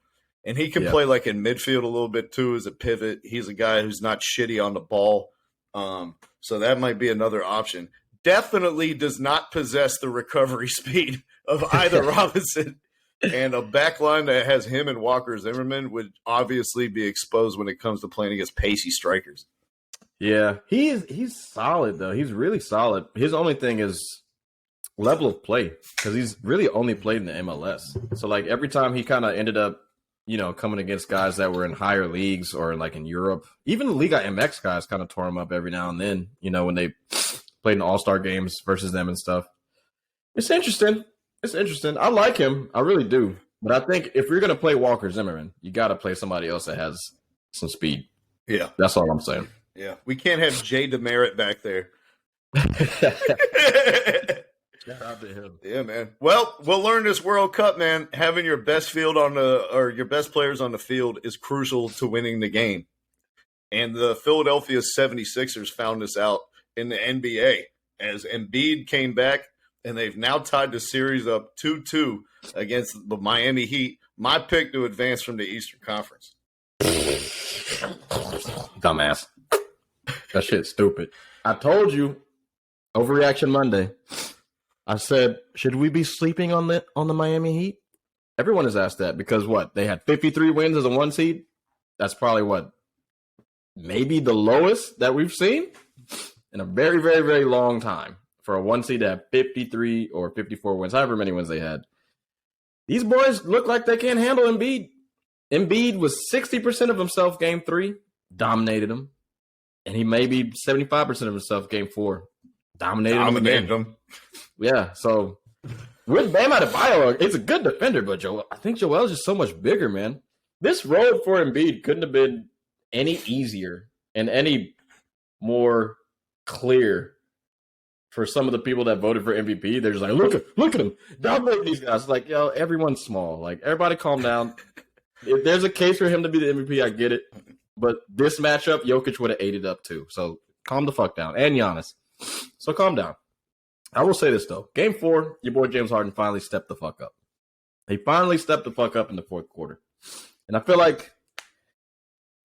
B: And he can play like in midfield a little bit too as a pivot. He's a guy who's not shitty on the ball. So that might be another option. Definitely does not possess the recovery speed of either Robinson. And a backline that has him and Walker Zimmerman would obviously be exposed when it comes to playing against pacey strikers.
C: Yeah, he's solid, though. He's really solid. His only thing is level of play because he's really only played in the MLS. So, like, every time he kind of ended up, you know, coming against guys that were in higher leagues or, like, in Europe, even the Liga MX guys kind of tore him up every now and then, you know, when they played in all-star games versus them and stuff. It's interesting. It's interesting. I like him. I really do. But I think if you're going to play Walker Zimmerman, you got to play somebody else that has some speed.
B: Yeah.
C: That's all I'm saying.
B: Yeah. We can't have Jay Demerit back there.
C: Shout out to him.
B: Yeah, man. Well, we'll learn this World Cup, man. Having your best field your best players on the field is crucial to winning the game. And the Philadelphia 76ers found this out in the NBA as Embiid came back. And they've now tied the series up 2-2 against the Miami Heat. My pick to advance from the Eastern Conference.
C: Dumbass. That shit's stupid. I told you, Overreaction Monday. I said, should we be sleeping on the Miami Heat? Everyone has asked that because what? They had 53 wins as a 1 seed? That's probably what? Maybe the lowest that we've seen in a very, very, very long time. For a 1 seed to have 53 or 54 wins, however many wins they had. These boys look like they can't handle Embiid. Embiid was 60% of himself game 3, dominated him. And he may be 75% of himself game 4, dominated him. Yeah, so with Bam Adebayo, it's a good defender, but I think Joel's just so much bigger, man. This road for Embiid couldn't have been any easier and any more clear for some of the people that voted for MVP, they're just like, look at him, dominate these guys. It's like, yo, everyone's small. Like, everybody calm down. If there's a case for him to be the MVP, I get it. But this matchup, Jokic would have ate it up too. So calm the fuck down. And Giannis. So calm down. I will say this, though. Game 4, your boy James Harden finally stepped the fuck up. He finally stepped the fuck up in the fourth quarter. And I feel like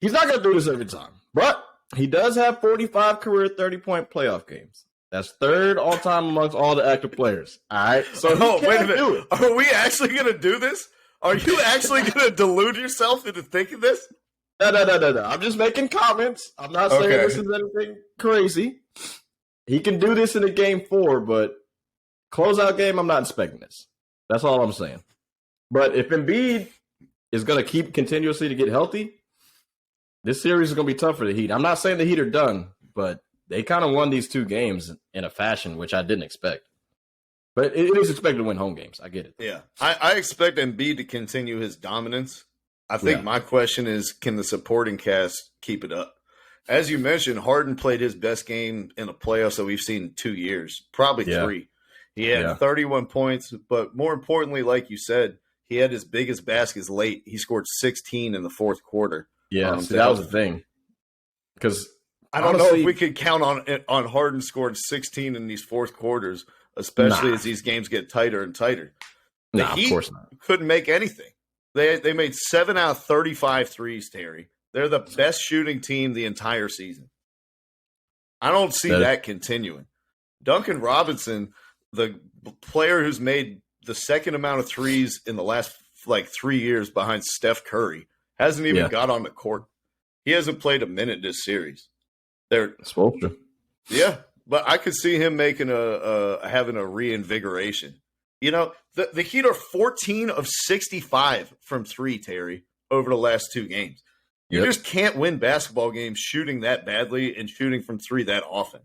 C: he's not going to do this every time. But he does have 45 career 30-point playoff games. That's third all-time amongst all the active players. All right? So
B: wait a minute. Are we actually going to do this? Are you actually going to delude yourself into thinking this?
C: No. I'm just making comments. I'm not saying this is anything crazy. He can do this in a game 4, but closeout game, I'm not expecting this. That's all I'm saying. But if Embiid is going to keep continuously to get healthy, this series is going to be tough for the Heat. I'm not saying the Heat are done, but they kind of won these 2 games in a fashion which I didn't expect. But it is expected to win home games. I get it.
B: Yeah. I expect Embiid to continue his dominance. I think my question is, can the supporting cast keep it up? As you mentioned, Harden played his best game in the playoffs that we've seen in 2 years, probably 3. He had 31 points, but more importantly, like you said, he had his biggest baskets late. He scored 16 in the fourth quarter.
C: Yeah, that was the thing. Because
B: I don't know if we could count on Harden scoring 16 in these fourth quarters, especially as these games get tighter and tighter. The Heat
C: of course not.
B: Couldn't make anything. They made 7 out of 35 threes, Terry. They're the best shooting team the entire season. I don't see that continuing. Duncan Robinson, the player who's made the second amount of threes in the last 3 years behind Steph Curry, hasn't even got on the court. He hasn't played a minute this series. They're
C: supposed to.
B: Yeah, but I could see him making having a reinvigoration. You know, the Heat are 14 of 65 from 3, Terry, over the last 2 games. You just can't win basketball games shooting that badly and shooting from 3 that often.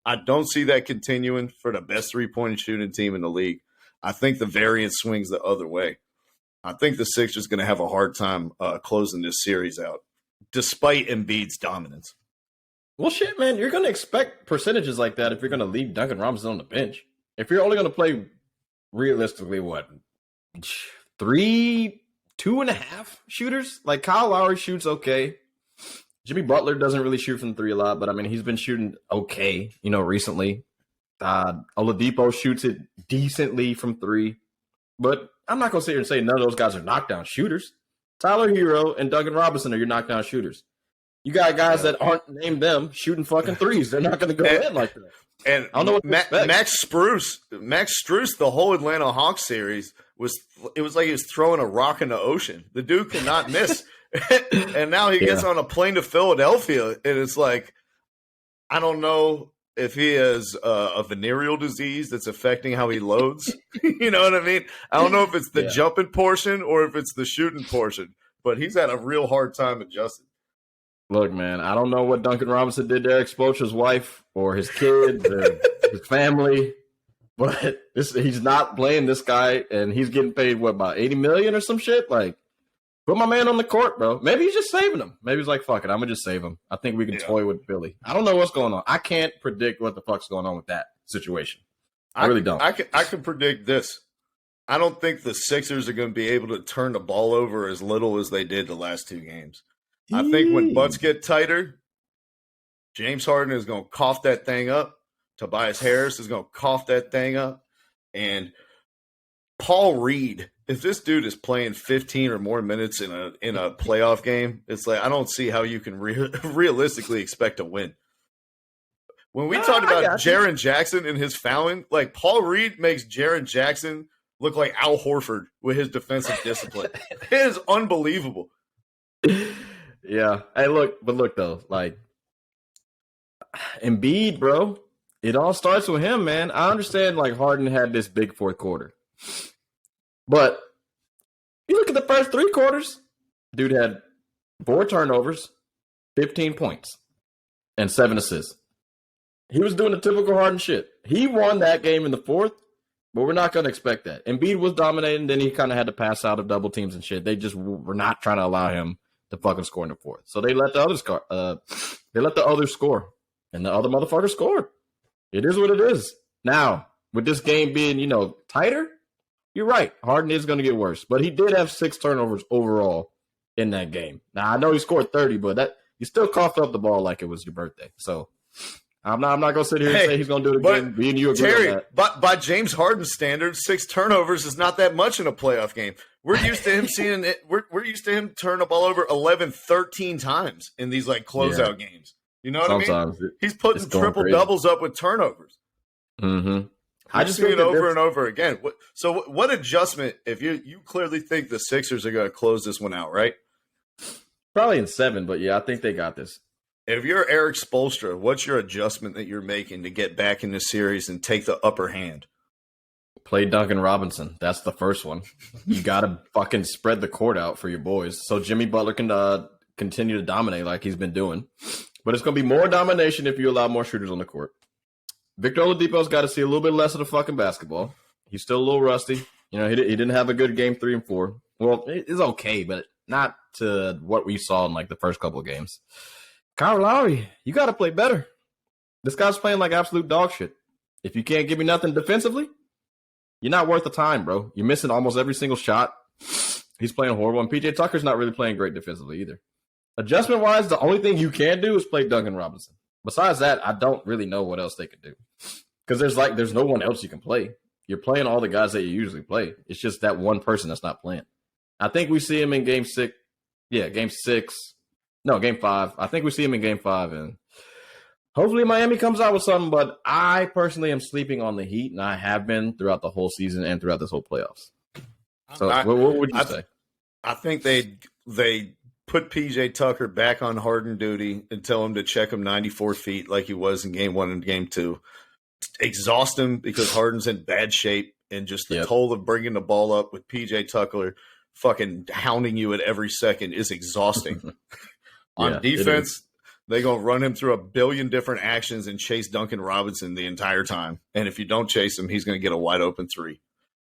B: I don't see that continuing for the best 3-point shooting team in the league. I think the variance swings the other way. I think the Sixers are going to have a hard time closing this series out, despite Embiid's dominance.
C: Well, shit, man, you're going to expect percentages like that if you're going to leave Duncan Robinson on the bench. If you're only going to play realistically, 2.5 shooters? Like, Kyle Lowry shoots okay. Jimmy Butler doesn't really shoot from 3 a lot, but I mean, he's been shooting okay, recently. Oladipo shoots it decently from 3, but I'm not going to sit here and say none of those guys are knockdown shooters. Tyler Hero and Duncan Robinson are your knockdown shooters. You got guys that aren't named them shooting fucking 3s. They're not going to go in like that.
B: And
C: I don't know what
B: Max Strus, the whole Atlanta Hawks series was like he was throwing a rock in the ocean. The dude could not miss. And now he gets on a plane to Philadelphia, and it's like, I don't know if he has a venereal disease that's affecting how he loads. You know what I mean? I don't know if it's the jumping portion or if it's the shooting portion, but he's had a real hard time adjusting.
C: Look, man, I don't know what Duncan Robinson did to Eric Spoelstra's wife or his kids or his family, but he's not playing this guy, and he's getting paid, about $80 million or some shit? Like, put my man on the court, bro. Maybe he's just saving him. Maybe he's like, fuck it, I'm going to just save him. I think we can toy with Philly. I don't know what's going on. I can't predict what the fuck's going on with that situation. I really don't.
B: I can predict this. I don't think the Sixers are going to be able to turn the ball over as little as they did the last 2 games. I think when butts get tighter, James Harden is going to cough that thing up. Tobias Harris is going to cough that thing up. And Paul Reed, if this dude is playing 15 or more minutes in a playoff game, it's like, I don't see how you can realistically expect to win. When we talked about Jaren Jackson and his fouling, like, Paul Reed makes Jaren Jackson look like Al Horford with his defensive discipline. It is unbelievable.
C: Yeah. Hey, look though, like, Embiid, bro, it all starts with him, man. I understand, like, Harden had this big fourth quarter, but you look at the first 3 quarters, dude had 4 turnovers, 15 points, and 7 assists. He was doing the typical Harden shit. He won that game in the fourth, but we're not going to expect that. Embiid was dominating, then he kind of had to pass out of double teams and shit. They just were not trying to allow him to fucking score in the fourth. So they let the others score. They let the others score, and the other motherfucker scored. It is what it is. Now, with this game being, tighter, you're right. Harden is going to get worse. But he did have 6 turnovers overall in that game. Now, I know he scored 30, but you still coughed up the ball like it was your birthday. So I'm not going to sit here and say he's going to do it again. Me and you agree
B: Terry,
C: on that.
B: by James Harden standards, 6 turnovers is not that much in a playoff game. We're used to him seeing it. We're used to him turn the ball over 11, 13 times in these like closeout games. You know what I mean? He's putting triple doubles up with turnovers.
C: Mm-hmm.
B: I just see it over and over again. So what adjustment, if you clearly think the Sixers are going to close this one out, right?
C: Probably in 7, but yeah, I think they got this.
B: If you're Eric Spoelstra, what's your adjustment that you're making to get back in the series and take the upper hand?
C: Play Duncan Robinson. That's the first one. You got to fucking spread the court out for your boys so Jimmy Butler can continue to dominate like he's been doing. But it's going to be more domination if you allow more shooters on the court. Victor Oladipo's got to see a little bit less of the fucking basketball. He's still a little rusty. He didn't have a good game 3 and 4. Well, it's okay, but not to what we saw in like the first couple of games. Kyle Lowry, you got to play better. This guy's playing like absolute dog shit. If you can't give me nothing defensively, you're not worth the time, bro. You're missing almost every single shot. He's playing horrible, and PJ Tucker's not really playing great defensively either. Adjustment-wise, the only thing you can do is play Duncan Robinson. Besides that, I don't really know what else they could do. Because there's no one else you can play. You're playing all the guys that you usually play. It's just that one person that's not playing. I think we see him in game 6. Yeah, game 6. No, game 5. I think we see him in game 5. And hopefully Miami comes out with something. But I personally am sleeping on the Heat, and I have been throughout the whole season and throughout this whole playoffs. So what would you say?
B: I think they put PJ Tucker back on Harden duty and tell him to check him 94 feet like he was in game 1 and game 2. Exhaust him because Harden's in bad shape, and just the toll of bringing the ball up with PJ Tucker fucking hounding you at every second is exhausting. On defense, they're going to run him through a billion different actions and chase Duncan Robinson the entire time. And if you don't chase him, he's going to get a wide open 3.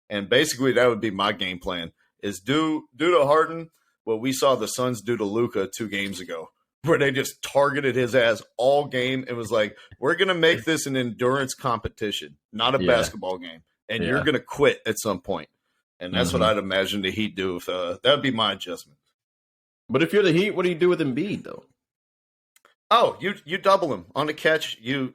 B: And basically that would be my game plan, is do to Harden what we saw the Suns do to Luka 2 games ago, where they just targeted his ass all game and was like, we're going to make this an endurance competition, not a basketball game. And you're going to quit at some point. And that's what I'd imagine the Heat do. If that would be my adjustment.
C: But if you're the Heat, what do you do with Embiid, though?
B: Oh, you double him on the catch. You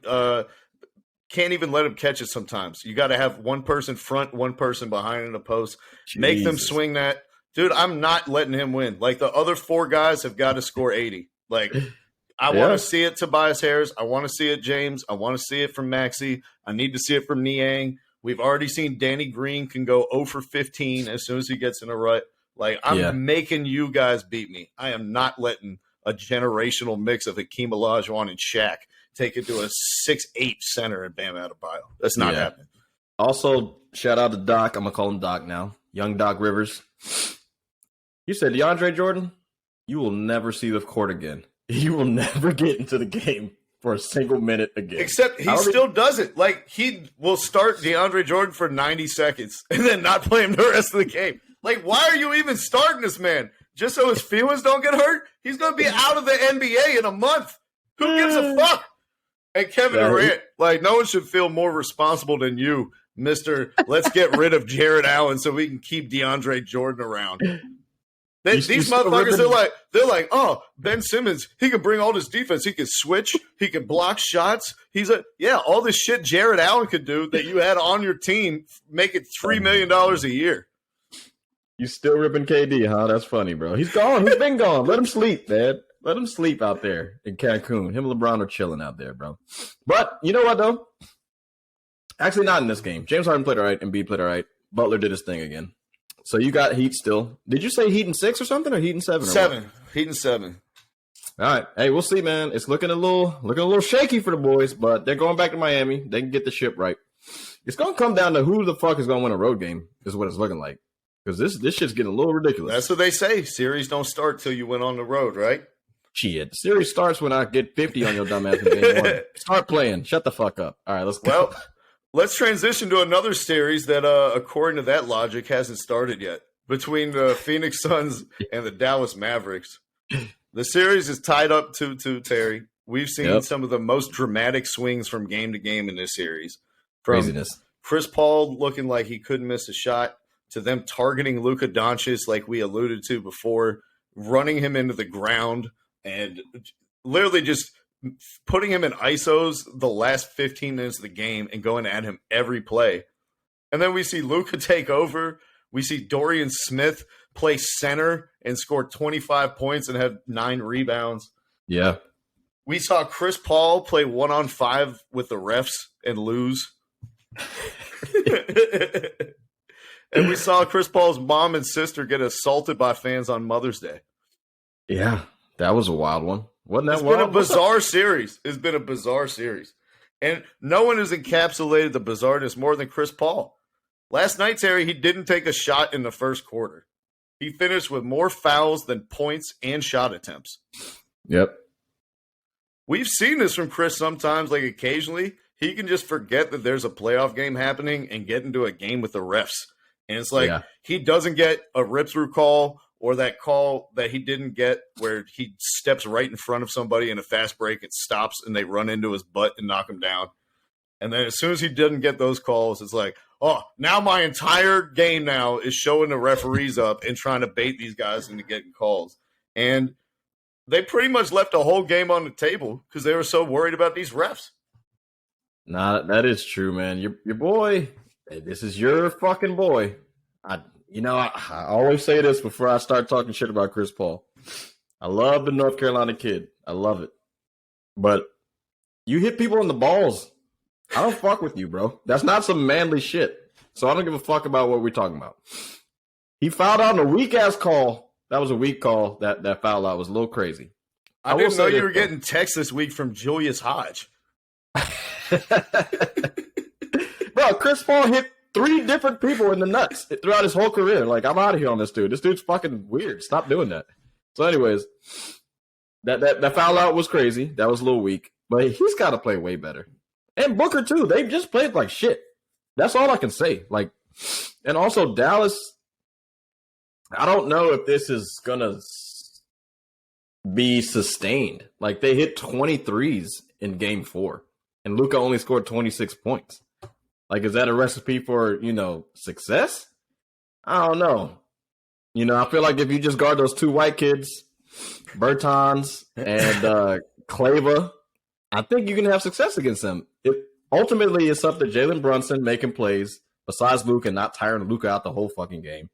B: can't even let him catch it sometimes. You got to have one person front, one person behind in the post. Jesus. Make them swing that. Dude, I'm not letting him win. Like, the other 4 guys have got to score 80. Like, I want to see it Tobias Harris. I want to see it James. I want to see it from Maxey. I need to see it from Niang. We've already seen Danny Green can go 0 for 15 as soon as he gets in a rut. Like, I'm making you guys beat me. I am not letting a generational mix of Hakeem Olajuwon and Shaq take it to a 6'8" center at Bam Adebayo. That's not happening.
C: Also, shout out to Doc. I'm going to call him Doc now. Young Doc Rivers. You said, DeAndre Jordan, you will never see the court again. You will never get into the game for a single minute again.
B: Except he still does it. Like, he will start DeAndre Jordan for 90 seconds and then not play him the rest of the game. Like, why are you even starting this man? Just so his feelings don't get hurt? He's going to be out of the NBA in a month. Who gives a fuck? And Kevin Durant, like, no one should feel more responsible than you, Mr. Let's get rid of Jared Allen so we can keep DeAndre Jordan around. These motherfuckers, they're like, oh, Ben Simmons, he can bring all this defense. He can switch. He can block shots. All this shit Jared Allen could do that you had on your team, make it $3 million a year.
C: You still ripping KD, huh? That's funny, bro. He's gone. He's been gone. Let him sleep, man. Let him sleep out there in Cancun. Him and LeBron are chilling out there, bro. But you know what, though? Actually, not in this game. James Harden played all right. Embiid played all right. Butler did his thing again. So you got Heat still. Did you say Heat in 6 or something, or Heat in 7?
B: 7. Heat in 7.
C: All right. Hey, we'll see, man. It's looking a little shaky for the boys, but they're going back to Miami. They can get the ship right. It's going to come down to who the fuck is going to win a road game is what it's looking like. Because this shit's getting a little ridiculous.
B: That's what they say. Series don't start till you went on the road, right?
C: Shit. The series starts when I get 50 on your dumb ass in game 1. Start playing. Shut the fuck up. All right, let's go.
B: Well, let's transition to another series that, according to that logic, hasn't started yet. Between the Phoenix Suns and the Dallas Mavericks. The series is tied up 2-2, Terry. We've seen some of the most dramatic swings from game to game in this series.
C: Craziness.
B: Chris Paul looking like he couldn't miss a shot to them targeting Luka Doncic like we alluded to before, running him into the ground and literally just putting him in ISOs the last 15 minutes of the game and going at him every play. And then we see Luka take over. We see Dorian Smith play center and score 25 points and have 9 rebounds.
C: Yeah.
B: We saw Chris Paul play 1-on-5 with the refs and lose. And we saw Chris Paul's mom and sister get assaulted by fans on Mother's Day.
C: Yeah, that was a wild one. Wasn't that
B: It's
C: wild?
B: been a bizarre series. It's been a bizarre series. And no one has encapsulated the bizarreness more than Chris Paul. Last night, Terry, he didn't take a shot in the first quarter. He finished with more fouls than points and shot attempts.
C: Yep.
B: We've seen this from Chris sometimes, like occasionally. He can just forget that there's a playoff game happening and get into a game with the refs. And it's like he doesn't get a rip-through call or that call that he didn't get where he steps right in front of somebody in a fast break, it stops, and they run into his butt and knock him down. And then as soon as he doesn't get those calls, it's like, oh, now my entire game now is showing the referees up and trying to bait these guys into getting calls. And they pretty much left the whole game on the table because they were so worried about these refs.
C: Nah, that is true, man. Your boy, this is your fucking boy. I always say this before I start talking shit about Chris Paul. I love the North Carolina kid. I love it. But you hit people in the balls. I don't fuck with you, bro. That's not some manly shit. So I don't give a fuck about what we're talking about. He fouled out on a weak-ass call. That was a weak call. That foul out was a little crazy.
B: I didn't know you were getting texts this week from Julius Hodge.
C: Bro, Chris Paul hit 3 different people in the nuts throughout his whole career. Like, I'm out of here on this dude. This dude's fucking weird. Stop doing that. So anyways, that foul out was crazy. That was a little weak. But he's got to play way better. And Booker, too. They just played like shit. That's all I can say. Like, and also Dallas, I don't know if this is going to be sustained. Like, they hit 23s in game 4. And Luka only scored 26 points. Like, is that a recipe for, success? I don't know. I feel like if you just guard those 2 white kids, Bertans and Clava, I think you can have success against them. Ultimately, it's up to Jalen Brunson making plays besides Luka, not tiring Luka out the whole fucking game.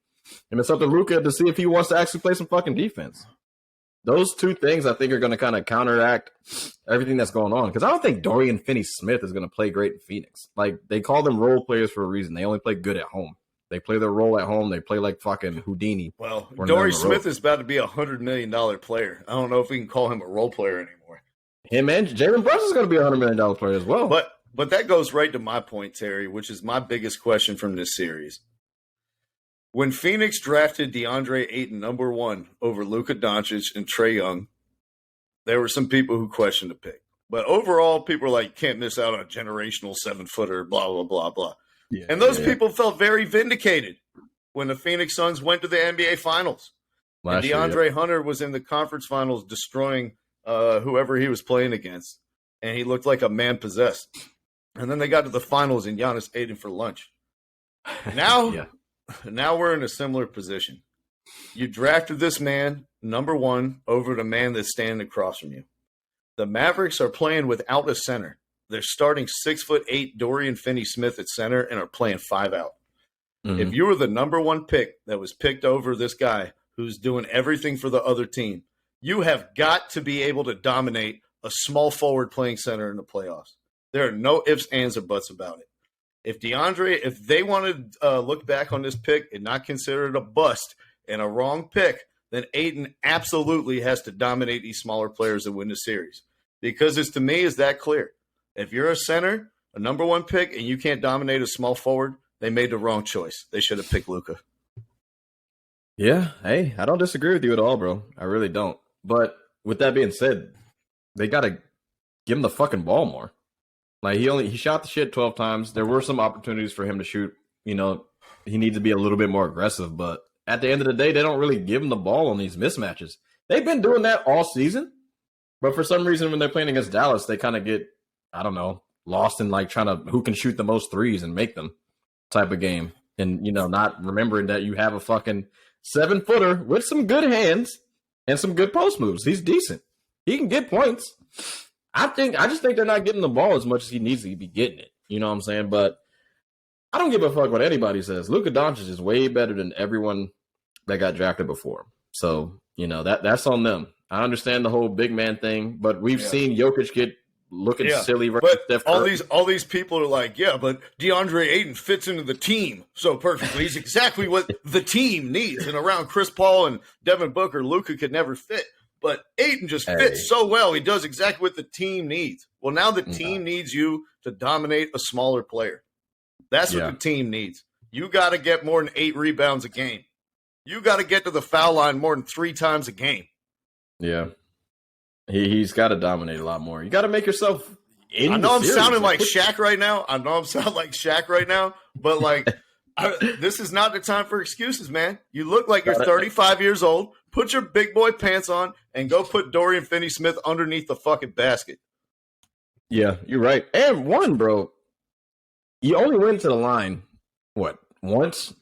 C: And it's up to Luka to see if he wants to actually play some fucking defense. Those 2 things, I think, are going to kind of counteract everything that's going on. Because I don't think Dorian Finney-Smith is going to play great in Phoenix. Like, they call them role players for a reason. They only play good at home. They play their role at home. They play like fucking Houdini.
B: Well, Dorian Smith is about to be a $100 million player. I don't know if we can call him a role player anymore.
C: Him and Jalen Brunson is going to be a $100 million player as well.
B: But that goes right to my point, Terry, which is my biggest question from this series. When Phoenix drafted DeAndre Ayton number 1 over Luka Doncic and Trae Young, there were some people who questioned the pick. But overall, people are like, can't miss out on a generational 7-footer, blah, blah, blah, blah. Yeah, and those people felt very vindicated when the Phoenix Suns went to the NBA Finals. And DeAndre Hunter was in the conference finals destroying whoever he was playing against. And he looked like a man possessed. And then they got to the finals and Giannis ate him for lunch. Now, now we're in a similar position. You drafted this man, number 1, over the man that's standing across from you. The Mavericks are playing without a center. They're starting 6'8" Dorian Finney-Smith at center and are playing 5 out. Mm-hmm. If you were the number 1 pick that was picked over this guy who's doing everything for the other team, you have got to be able to dominate a small forward playing center in the playoffs. There are no ifs, ands, or buts about it. If they want to look back on this pick and not consider it a bust and a wrong pick, then Ayton absolutely has to dominate these smaller players and win the series. Because to me, is that clear. If you're a center, a number 1 pick, and you can't dominate a small forward, they made the wrong choice. They should have picked Luka.
C: Yeah, hey, I don't disagree with you at all, bro. I really don't. But with that being said, they got to give him the fucking ball more. Like, he shot the shit 12 times. There were some opportunities for him to shoot. He needs to be a little bit more aggressive. But at the end of the day, they don't really give him the ball on these mismatches. They've been doing that all season. But for some reason, when they're playing against Dallas, they kind of get, I don't know, lost in like trying to who can shoot the most threes and make them type of game. And, not remembering that you have a fucking 7-footer with some good hands and some good post moves. He's decent. He can get points. I just think they're not getting the ball as much as he needs to be getting it. You know what I'm saying? But I don't give a fuck what anybody says. Luka Doncic is way better than everyone that got drafted before him. So, that's on them. I understand the whole big man thing, but we've seen Jokic get looking silly.
B: But all these people are like, yeah, but DeAndre Ayton fits into the team so perfectly. He's exactly what the team needs. And around Chris Paul and Devin Booker, Luka could never fit. But Ayton just fits so well. He does exactly what the team needs. Well, now the team needs you to dominate a smaller player. That's what the team needs. You got to get more than 8 rebounds a game. You got to get to the foul line more than 3 times a game.
C: Yeah. He's got to dominate a lot more. You got to make yourself in
B: I know I'm sounding like Shaq right now. But like, this is not the time for excuses, man. You look like you're 35 years old. Put your big boy pants on and go put Dorian Finney-Smith underneath the fucking basket.
C: Yeah, you're right. And one, bro, you only went to the line, once,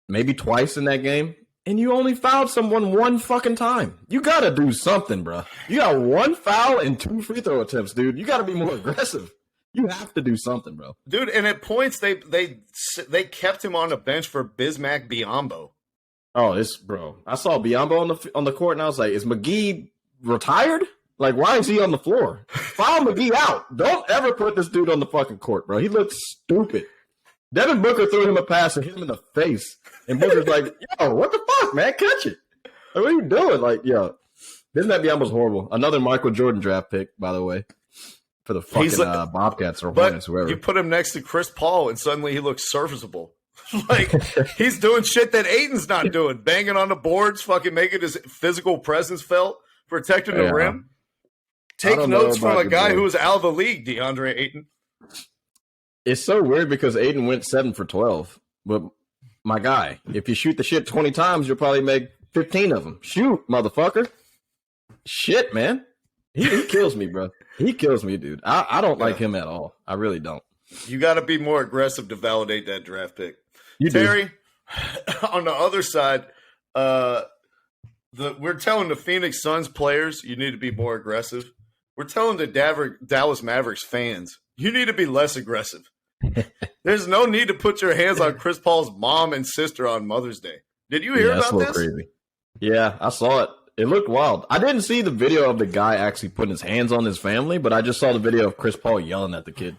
C: maybe twice in that game? And you only fouled someone 1 fucking time. You got to do something, bro. You got 1 foul and 2 free throw attempts, dude. You got to be more aggressive. You have to do something, bro.
B: Dude, and at points, they kept him on the bench for Bismack Biyombo.
C: Oh, bro. I saw Biyombo on the court, and I was like, is McGee retired? Like, why is he on the floor? Foul McGee out. Don't ever put this dude on the fucking court, bro. He looks stupid. Devin Booker threw him a pass and hit him in the face. And Booker's like, yo, what the fuck, man? Catch it. Like, what are you doing? Like, yo, Bismack Biyombo's horrible. Another Michael Jordan draft pick, by the way, for the fucking Bobcats or Hornets, whoever.
B: You put him next to Chris Paul, and suddenly he looks serviceable. Like, he's doing shit that Ayton's not doing. Banging on the boards, fucking making his physical presence felt, protecting the rim. Take notes from a guy who was out of the league, DeAndre Ayton.
C: It's so weird because Ayton went 7 for 12. But, my guy, if you shoot the shit 20 times, you'll probably make 15 of them. Shoot, motherfucker. Shit, man. He kills me, bro. He kills me, dude. I don't like him at all. I really don't.
B: You got to be more aggressive to validate that draft pick.
C: Terry,
B: on the other side, we're telling the Phoenix Suns players you need to be more aggressive. We're telling the Dallas Mavericks fans you need to be less aggressive. There's no need to put your hands on Chris Paul's mom and sister on Mother's Day. Did you hear about this?
C: Crazy. Yeah, I saw it. It looked wild. I didn't see the video of the guy actually putting his hands on his family, but I just saw the video of Chris Paul yelling at the kid.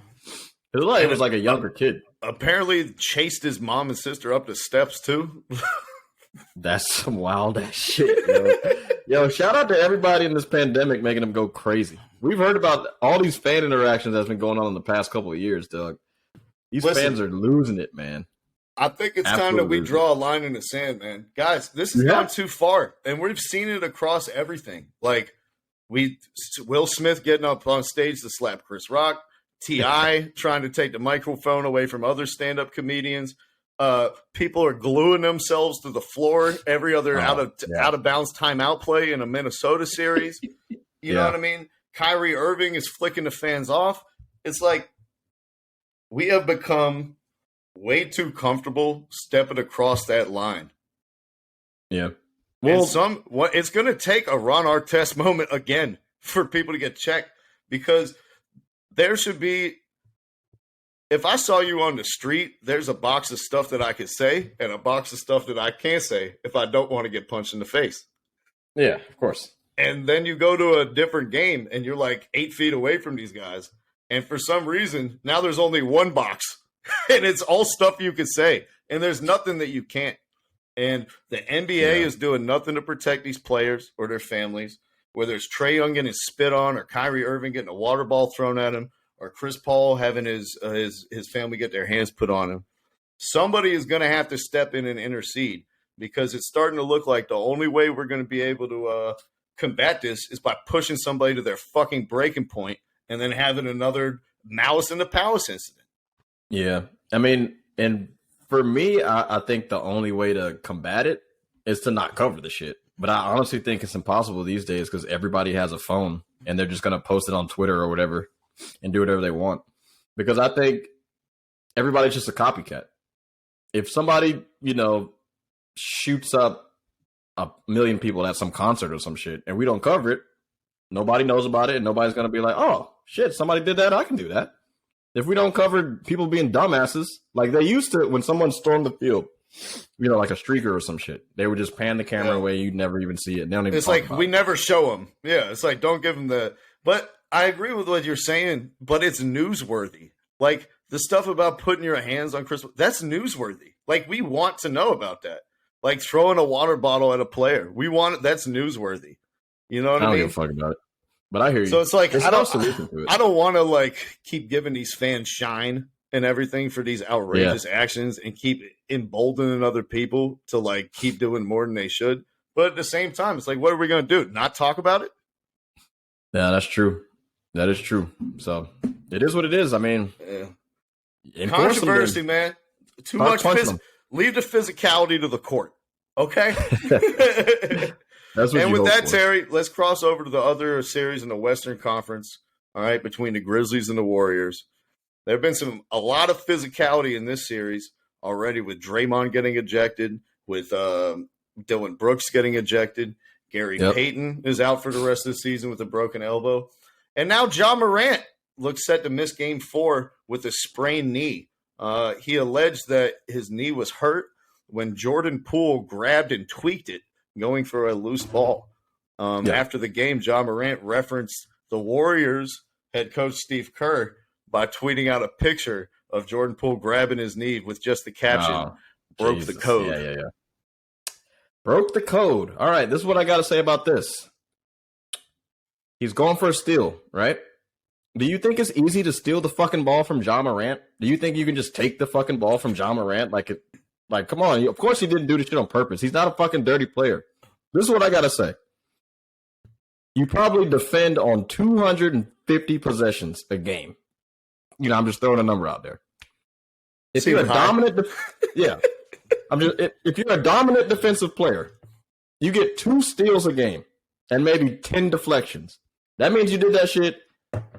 C: It was like a younger kid.
B: Apparently chased his mom and sister up the steps, too.
C: That's some wild ass shit, yo. Yo, shout out to everybody in this pandemic making them go crazy. We've heard about all these fan interactions that's been going on in the past couple of years, Doug. These fans are losing it, man.
B: I think it's time that we draw a line in the sand, man. Guys, this has gone too far, and we've seen it across everything. Like, Will Smith getting up on stage to slap Chris Rock, T.I. trying to take the microphone away from other stand-up comedians. People are gluing themselves to the floor every other out of bounds timeout play in a Minnesota series. You know what I mean? Kyrie Irving is flicking the fans off. It's like we have become way too comfortable stepping across that line.
C: Yeah.
B: Well, it's going to take a Ron Artest moment again for people to get checked, because there should be. If I saw you on the street, there's a box of stuff that I could say and a box of stuff that I can't say if I don't want to get punched in the face.
C: Yeah, of course.
B: And then you go to a different game and you're like 8 feet away from these guys. And for some reason, now there's only one box and it's all stuff you could say. And there's nothing that you can't. And the NBA is doing nothing to protect these players or their families, whether it's Trae Young getting spit on or Kyrie Irving getting a water ball thrown at him, or Chris Paul having his family get their hands put on him. Somebody is going to have to step in and intercede, because it's starting to look like the only way we're going to be able to combat this is by pushing somebody to their fucking breaking point and then having another Malice in the Palace incident.
C: Yeah. I mean, and for me, I think the only way to combat it is to not cover the shit. But I honestly think it's impossible these days because everybody has a phone and they're just going to post it on Twitter or whatever and do whatever they want. because I think everybody's just a copycat. If somebody, shoots up 1 million people at some concert or some shit and we don't cover it, nobody knows about it and nobody's going to be like, oh, shit, somebody did that. I can do that. If we don't cover people being dumbasses, like they used to when someone stormed the field, like a streaker or some shit, they would just pan the camera away. You'd never even see it. They don't even
B: it's like we never show them. Yeah, it's like don't give them the – but I agree with what you're saying, but it's newsworthy. Like the stuff about putting your hands on Chris, that's newsworthy. Like we want to know about that. Like throwing a water bottle at a player. That's newsworthy. You know what I mean?
C: I don't give a fuck about it. But I hear you.
B: So it's like I don't want to like keep giving these fans shine and everything for these outrageous actions and keep emboldening other people to like keep doing more than they should. But at the same time, it's like, what are we going to do? Not talk about it?
C: Yeah, that's true. That is true. So it is what it is. I mean,
B: controversy, man. Too much. Leave the physicality to the court. Okay.
C: That's what
B: and with that, Terry, let's cross over to the other series in the Western Conference. All right, between the Grizzlies and the Warriors. There have been a lot of physicality in this series already, with Draymond getting ejected, with Dylan Brooks getting ejected. Gary Payton is out for the rest of the season with a broken elbow. And now Ja Morant looks set to miss Game 4 with a sprained knee. He alleged that his knee was hurt when Jordan Poole grabbed and tweaked it, going for a loose ball. After the game, Ja Morant referenced the Warriors head coach Steve Kerr by tweeting out a picture of Jordan Poole grabbing his knee with just the caption, broke the code.
C: Yeah. Broke the code. All right, this is what I got to say about this. He's going for a steal, right? Do you think it's easy to steal the fucking ball from Ja Morant? Do you think you can just take the fucking ball from Ja Morant? Like, come on. Of course he didn't do this shit on purpose. He's not a fucking dirty player. This is what I got to say. You probably defend on 250 possessions a game. I'm just throwing a number out there. If you're a dominant, if you're a dominant defensive player, you get 2 steals a game and maybe 10 deflections. That means you did that shit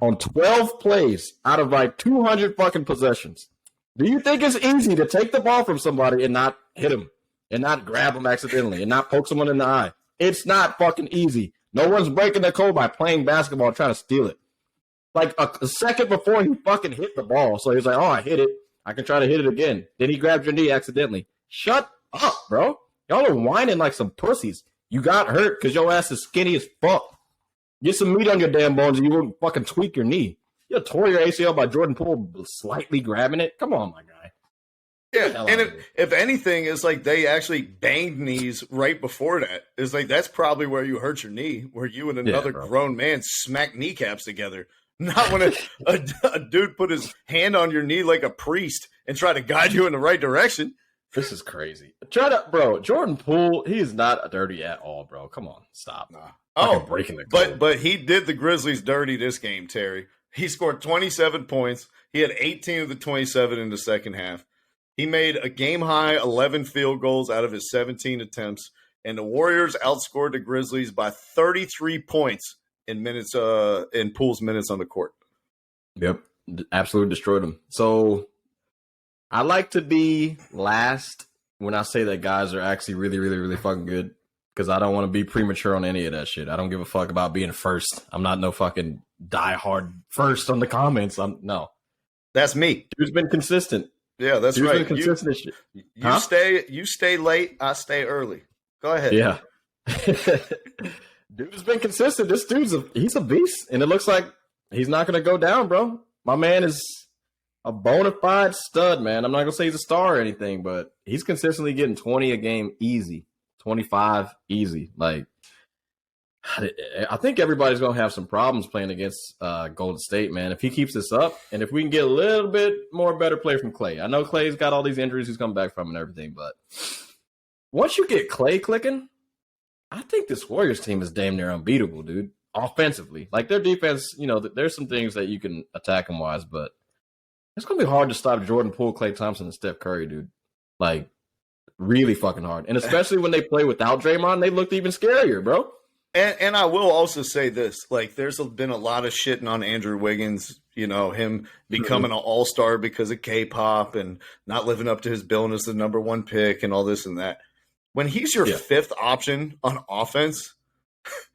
C: on 12 plays out of like 200 fucking possessions. Do you think it's easy to take the ball from somebody and not hit him and not grab him accidentally and not poke someone in the eye? It's not fucking easy. No one's breaking the code by playing basketball and trying to steal it. Like a second before he fucking hit the ball. So he's like, oh, I hit it. I can try to hit it again. Then he grabbed your knee accidentally. Shut up, bro. Y'all are whining like some pussies. You got hurt because your ass is skinny as fuck. Get some meat on your damn bones and you wouldn't fucking tweak your knee. You tore your ACL by Jordan Poole slightly grabbing it. Come on, my guy.
B: Yeah, and if anything, it's like they actually banged knees right before that. It's like that's probably where you hurt your knee, where you and another grown man smack kneecaps together. Not when a dude put his hand on your knee like a priest and try to guide you in the right direction.
C: This is crazy. Jordan Poole, he is not dirty at all, bro. Come on, stop.
B: Nah.
C: Breaking the code.
B: But he did the Grizzlies dirty this game, Terry. He scored 27 points. He had 18 of the 27 in the second half. He made a game-high 11 field goals out of his 17 attempts, and the Warriors outscored the Grizzlies by 33 points in Poole's minutes on the court.
C: Yep, absolutely destroyed him. So I like to be last when I say that guys are actually really, really, really fucking good, because I don't want to be premature on any of that shit. I don't give a fuck about being first. I'm not no fucking diehard first on the comments. No.
B: That's me.
C: Dude's been consistent.
B: Yeah, that's
C: Dude's
B: right.
C: Been consistent shit.
B: You stay late, I stay early. Go ahead.
C: Yeah. Dude has been consistent. This he's a beast, and it looks like he's not going to go down, bro. My man is a bona fide stud, man. I'm not going to say he's a star or anything, but he's consistently getting 20 a game easy, 25 easy. Like, I think everybody's going to have some problems playing against Golden State, man. If he keeps this up, and if we can get a little bit more better play from Klay. I know Klay's got all these injuries he's come back from and everything, but once you get Klay clicking, I think this Warriors team is damn near unbeatable, dude. Offensively. Like, their defense, there's some things that you can attack them wise, but it's going to be hard to stop Jordan Poole, Klay Thompson, and Steph Curry, dude. Like, really fucking hard. And especially when they play without Draymond, they looked even scarier, bro.
B: And I will also say this, like, there's been a lot of shitting on Andrew Wiggins, him becoming an all-star because of K-pop and not living up to his billing as the number one pick and all this and that. When he's your fifth option on offense,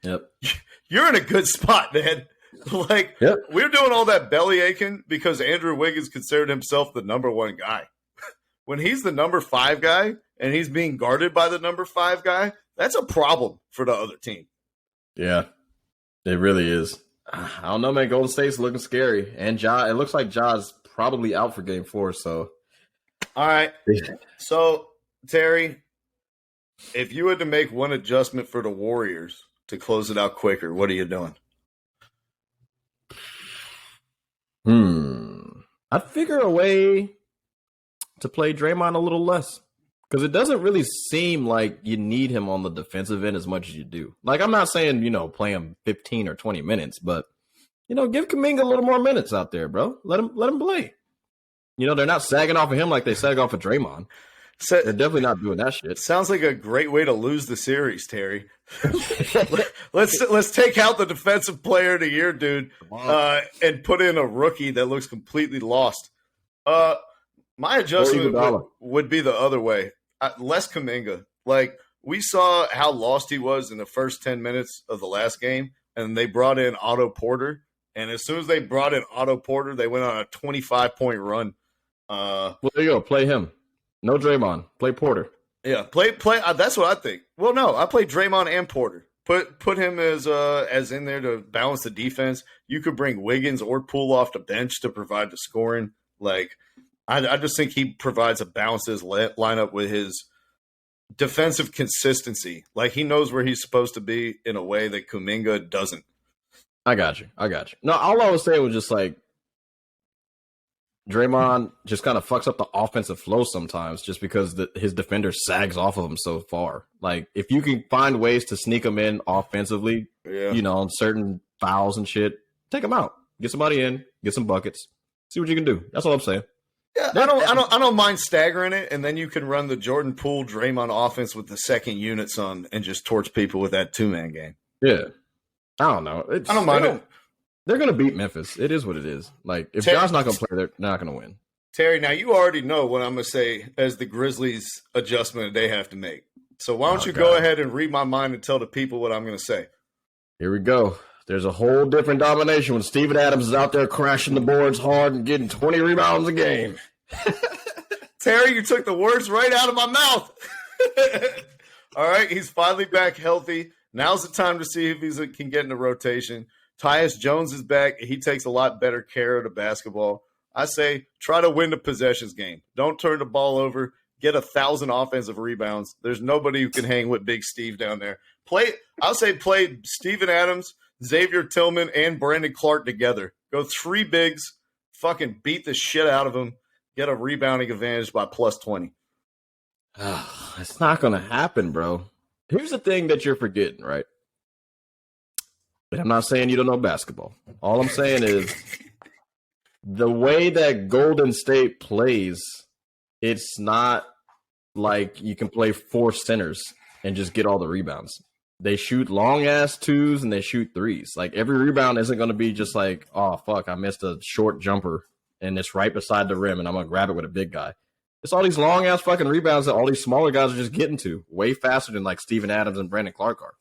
B: you're in a good spot, man. Like, we're doing all that belly aching because Andrew Wiggins considered himself the number one guy. When he's the number 5 guy and he's being guarded by the number 5 guy, that's a problem for the other team.
C: Yeah, it really is. I don't know, man. Golden State's looking scary. And it looks like Ja's probably out for game 4. So,
B: all right. So, Terry, if you had to make one adjustment for the Warriors to close it out quicker, what are you doing?
C: I'd figure a way to play Draymond a little less. Because it doesn't really seem like you need him on the defensive end as much as you do. Like, I'm not saying, play him 15 or 20 minutes, but, give Kuminga a little more minutes out there, bro. Let him play. They're not sagging off of him like they sag off of Draymond. They're definitely not doing that shit.
B: Sounds like a great way to lose the series, Terry. Let's take out the defensive player of the year, dude, and put in a rookie that looks completely lost. My adjustment would be the other way. Less Kuminga. Like, we saw how lost he was in the first 10 minutes of the last game, and they brought in Otto Porter. And as soon as they brought in Otto Porter, they went on a 25-point run.
C: Well, there you go. Play him. No Draymond. Play Porter.
B: Yeah, play. That's what I think. Well, no, I play Draymond and Porter. Put him as in there to balance the defense. You could bring Wiggins or Poole off the bench to provide the scoring. Like, I just think he provides a balanced lineup with his defensive consistency. Like, he knows where he's supposed to be in a way that Kuminga doesn't.
C: I got you. No, all I was saying was just like Draymond just kind of fucks up the offensive flow sometimes just because his defender sags off of him so far. Like, if you can find ways to sneak him in offensively, on certain fouls and shit, take him out. Get somebody in, get some buckets, see what you can do. That's all I'm saying.
B: Yeah, I don't mind staggering it, and then you can run the Jordan Poole Draymond offense with the second units on and just torch people with that 2-man game.
C: Yeah, I don't know. I don't mind it. They're gonna beat Memphis. It is what it is. Like, if John's not gonna play, they're not gonna win.
B: Terry, now you already know what I'm gonna say as the Grizzlies adjustment they have to make. So why don't you go ahead and read my mind and tell the people what I'm gonna say?
C: Here we go. There's a whole different domination when Steven Adams is out there crashing the boards hard and getting 20 rebounds a game.
B: Terry, you took the words right out of my mouth. All right, he's finally back healthy. Now's the time to see if he can get in the rotation. Tyus Jones is back. He takes a lot better care of the basketball. I say try to win the possessions game. Don't turn the ball over. Get 1,000 offensive rebounds. There's nobody who can hang with Big Steve down there. Play Steven Adams, Xavier Tillman, and Brandon Clark together. Go 3 bigs, fucking beat the shit out of them, get a rebounding advantage by plus 20.
C: It's not going to happen, bro. Here's the thing that you're forgetting, right? But I'm not saying you don't know basketball. All I'm saying is the way that Golden State plays, it's not like you can play 4 centers and just get all the rebounds. They shoot long-ass 2s and they shoot 3s. Like, every rebound isn't going to be just like, oh, fuck, I missed a short jumper and it's right beside the rim and I'm going to grab it with a big guy. It's all these long-ass fucking rebounds that all these smaller guys are just getting to way faster than, like, Steven Adams and Brandon Clark are.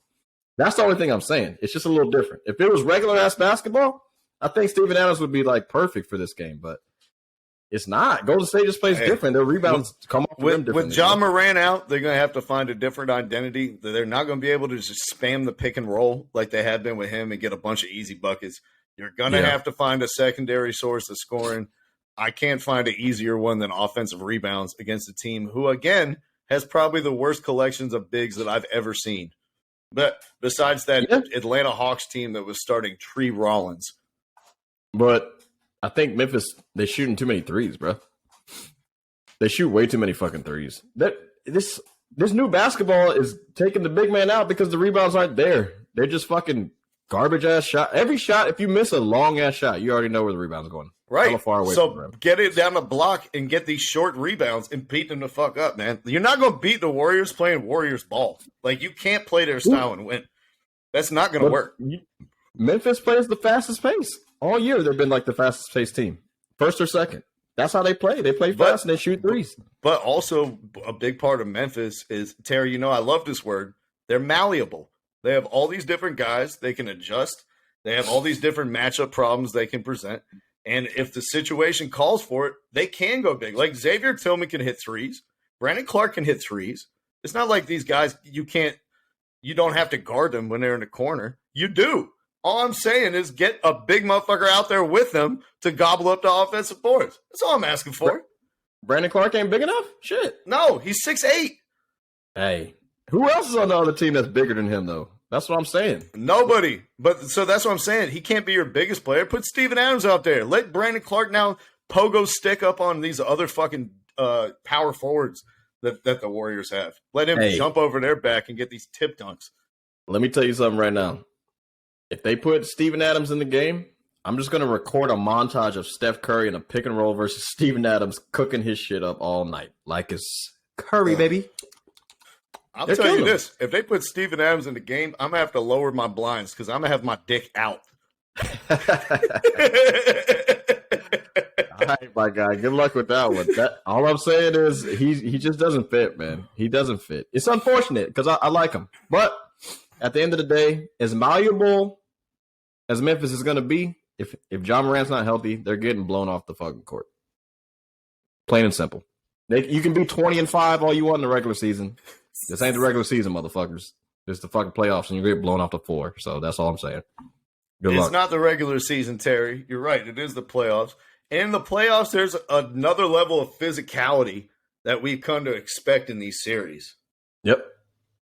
C: That's the only thing I'm saying. It's just a little different. If it was regular-ass basketball, I think Steven Adams would be, like, perfect for this game, but it's not. Golden State just plays different. Their rebounds come off the rim differently.
B: With John Moran out, they're going to have to find a different identity. They're not going to be able to just spam the pick and roll like they have been with him and get a bunch of easy buckets. You're going to have to find a secondary source of scoring. I can't find an easier one than offensive rebounds against a team who, again, has probably the worst collections of bigs that I've ever seen. But besides that Atlanta Hawks team that was starting Tree Rollins.
C: But I think Memphis, they're shooting too many 3s, bro. They shoot way too many fucking 3s. This new basketball is taking the big man out because the rebounds aren't there. They're just fucking garbage-ass shot. Every shot, if you miss a long-ass shot, you already know where the rebound's going.
B: Right.
C: Far away
B: so
C: from the rim.
B: Get it down the block and get these short rebounds and beat them the fuck up, man. You're not going to beat the Warriors playing Warriors ball. Like, you can't play their style and win. That's not going to work.
C: Memphis plays the fastest pace. All year they've been like the fastest paced team. First or second. That's how they play. They play fast and they shoot threes.
B: But also a big part of Memphis is, Terry, you know, I love this word. They're malleable. They have all these different guys. They can adjust. They have all these different matchup problems they can present. And if the situation calls for it, they can go big. Like Xavier Tillman can hit threes. Brandon Clark can hit threes. It's not like these guys, you don't have to guard them when they're in the corner. You do. All I'm saying is get a big motherfucker out there with them to gobble up the offensive boards. That's all I'm asking for.
C: Brandon Clark ain't big enough? Shit.
B: No, he's 6'8".
C: Hey, who else is on the other team that's bigger than him, though? That's what I'm saying.
B: Nobody. But so that's what I'm saying. He can't be your biggest player. Put Steven Adams out there. Let Brandon Clark now pogo stick up on these other fucking power forwards that the Warriors have. Let him jump over their back and get these tip dunks.
C: Let me tell you something right now. If they put Steven Adams in the game, I'm just going to record a montage of Steph Curry in a pick and roll versus Steven Adams cooking his shit up all night. Like it's Curry, baby.
B: I'll tell you this. If they put Steven Adams in the game, I'm going to have to lower my blinds because I'm going to have my dick out.
C: All right, my guy. Good luck with that one. All I'm saying is he just doesn't fit, man. He doesn't fit. It's unfortunate because I like him. But at the end of the day, as malleable as Memphis is going to be, if John Morant's not healthy, they're getting blown off the fucking court. Plain and simple. You can be 20-5 all you want in the regular season. This ain't the regular season, motherfuckers. It's the fucking playoffs, and you get blown off the floor. So that's all I'm saying. Good luck.
B: It's not the regular season, Terry. You're right. It is the playoffs. In the playoffs, there's another level of physicality that we've come to expect in these series.
C: Yep.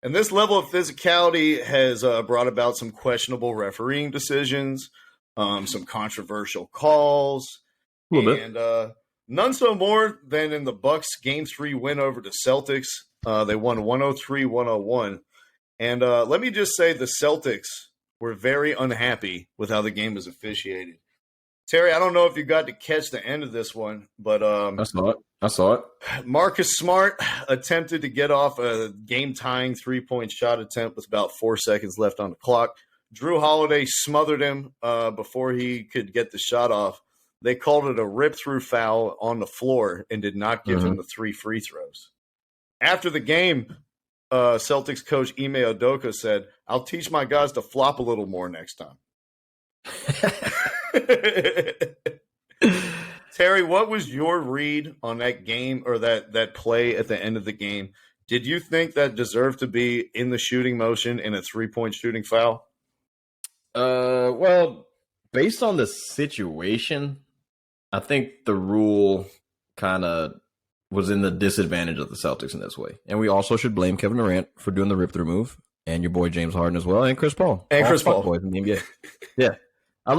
B: And this level of physicality has brought about some questionable refereing decisions, some controversial calls, and none so more than in the Bucks' Game 3 win over the Celtics. They won 103-101. And let me just say the Celtics were very unhappy with how the game was officiated. Terry, I don't know if you got to catch the end of this one, but
C: I saw it.
B: Marcus Smart attempted to get off a game-tying three-point shot attempt with about 4 seconds left on the clock. Drew Holiday smothered him before he could get the shot off. They called it a rip-through foul on the floor and did not give him the 3 free throws. After the game, Celtics coach Ime Udoka said, "I'll teach my guys to flop a little more next time." Terry, what was your read on that game or that play at the end of the game? Did you think that deserved to be in the shooting motion in a 3-point shooting foul?
C: Well, based on the situation, I think the rule kind of was in the disadvantage of the Celtics in this way. And we also should blame Kevin Durant for doing the rip-through move, and your boy James Harden as well, and Chris Paul.
B: And Chris Paul.
C: Boys in the NBA. Yeah. I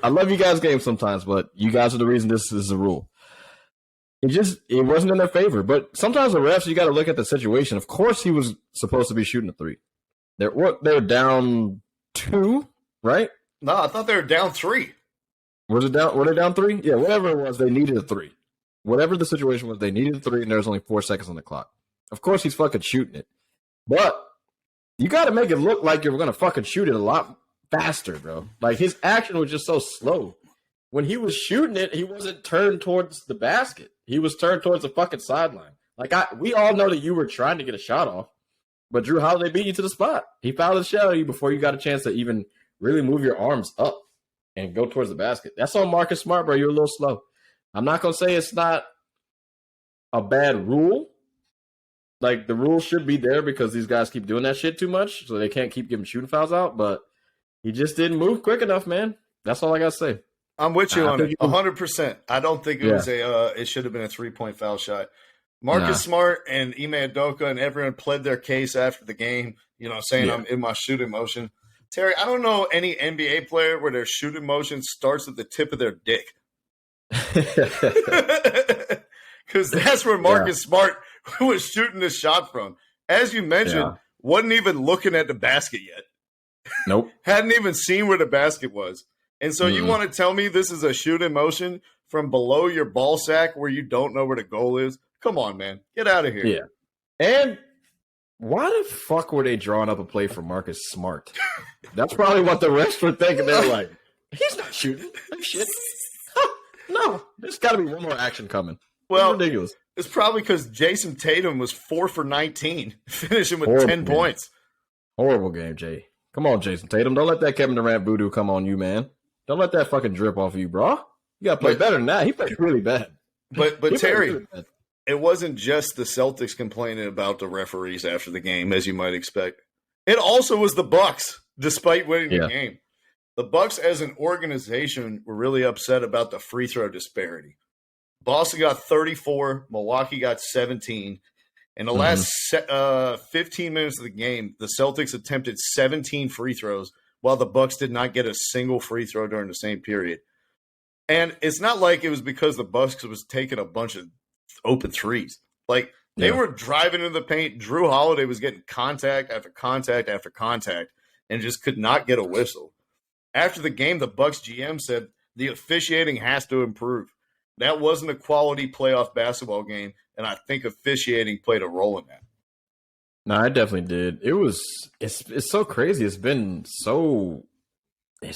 C: love you guys' games sometimes, but you guys are the reason this is the rule. It wasn't in their favor. But sometimes the refs, you got to look at the situation. Of course, he was supposed to be shooting a 3. They're down 2, right?
B: No, I thought they were down 3.
C: Were they down 3? Yeah, whatever it was, they needed a 3. Whatever the situation was, they needed a 3, and there was only 4 seconds on the clock. Of course, he's fucking shooting it, but you got to make it look like you're gonna fucking shoot it a lot faster, bro. Like his action was just so slow. When he was shooting it, he wasn't turned towards the basket. He was turned towards the fucking sideline. Like we all know that you were trying to get a shot off, but Drew Holiday beat you to the spot. He fouled the shell at you before you got a chance to even really move your arms up and go towards the basket. That's on Marcus Smart, bro. You're a little slow. I'm not gonna say it's not a bad rule. Like the rule should be there because these guys keep doing that shit too much, so they can't keep giving shooting fouls out. But he just didn't move quick enough, man. That's all I gotta say.
B: I'm with you on it, 100%. I don't think it was it should have been a 3-point foul shot. Marcus Smart and Ime Udoka and everyone pled their case after the game, saying I'm in my shooting motion. Terry, I don't know any NBA player where their shooting motion starts at the tip of their dick. Because that's where Marcus Smart was shooting this shot from. As you mentioned, wasn't even looking at the basket yet.
C: Nope.
B: Hadn't even seen where the basket was. And so you want to tell me this is a shooting motion from below your ball sack where you don't know where the goal is? Come on, man. Get out of here.
C: Yeah. And why the fuck were they drawing up a play for Marcus Smart? That's probably what the refs were thinking. They were like, he's not shooting. Shit. No, there's got to be one more action coming.
B: Well,
C: it's ridiculous.
B: It's probably because Jason Tatum was 4 for 19, finishing with 10 points.
C: Horrible game, Jay. Come on, Jason Tatum. Don't let that Kevin Durant voodoo come on you, man. Don't let that fucking drip off of you, bro. You got to play better than that. He played really bad.
B: But Terry, really bad. It wasn't just the Celtics complaining about the referees after the game, as you might expect. It also was the Bucks, despite winning the game. The Bucks, as an organization, were really upset about the free throw disparity. Boston got 34, Milwaukee got 17. In the last 15 minutes of the game, the Celtics attempted 17 free throws, while the Bucks did not get a single free throw during the same period. And it's not like it was because the Bucks was taking a bunch of open threes. Like, they were driving into the paint. Drew Holiday was getting contact after contact after contact and just could not get a whistle. After the game, the Bucks GM said the officiating has to improve. That wasn't a quality playoff basketball game, and I think officiating played a role in that.
C: No, I definitely did. It's so crazy. It's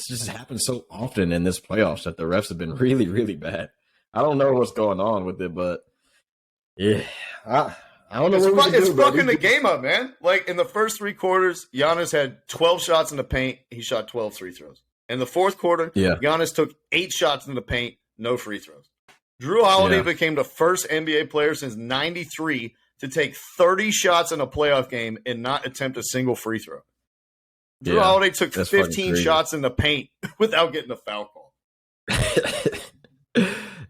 C: just happened so often in this playoffs that the refs have been really, really bad. I don't know what's going on with it, but yeah, I don't know
B: it's fucking the game up, man. Like, in the first 3 quarters, Giannis had 12 shots in the paint. He shot 12 free throws. In the fourth quarter, Giannis took 8 shots in the paint, no free throws. Drew Holiday became the first NBA player since '93 to take 30 shots in a playoff game and not attempt a single free throw. Drew Holiday took 15 shots in the paint without getting a foul call.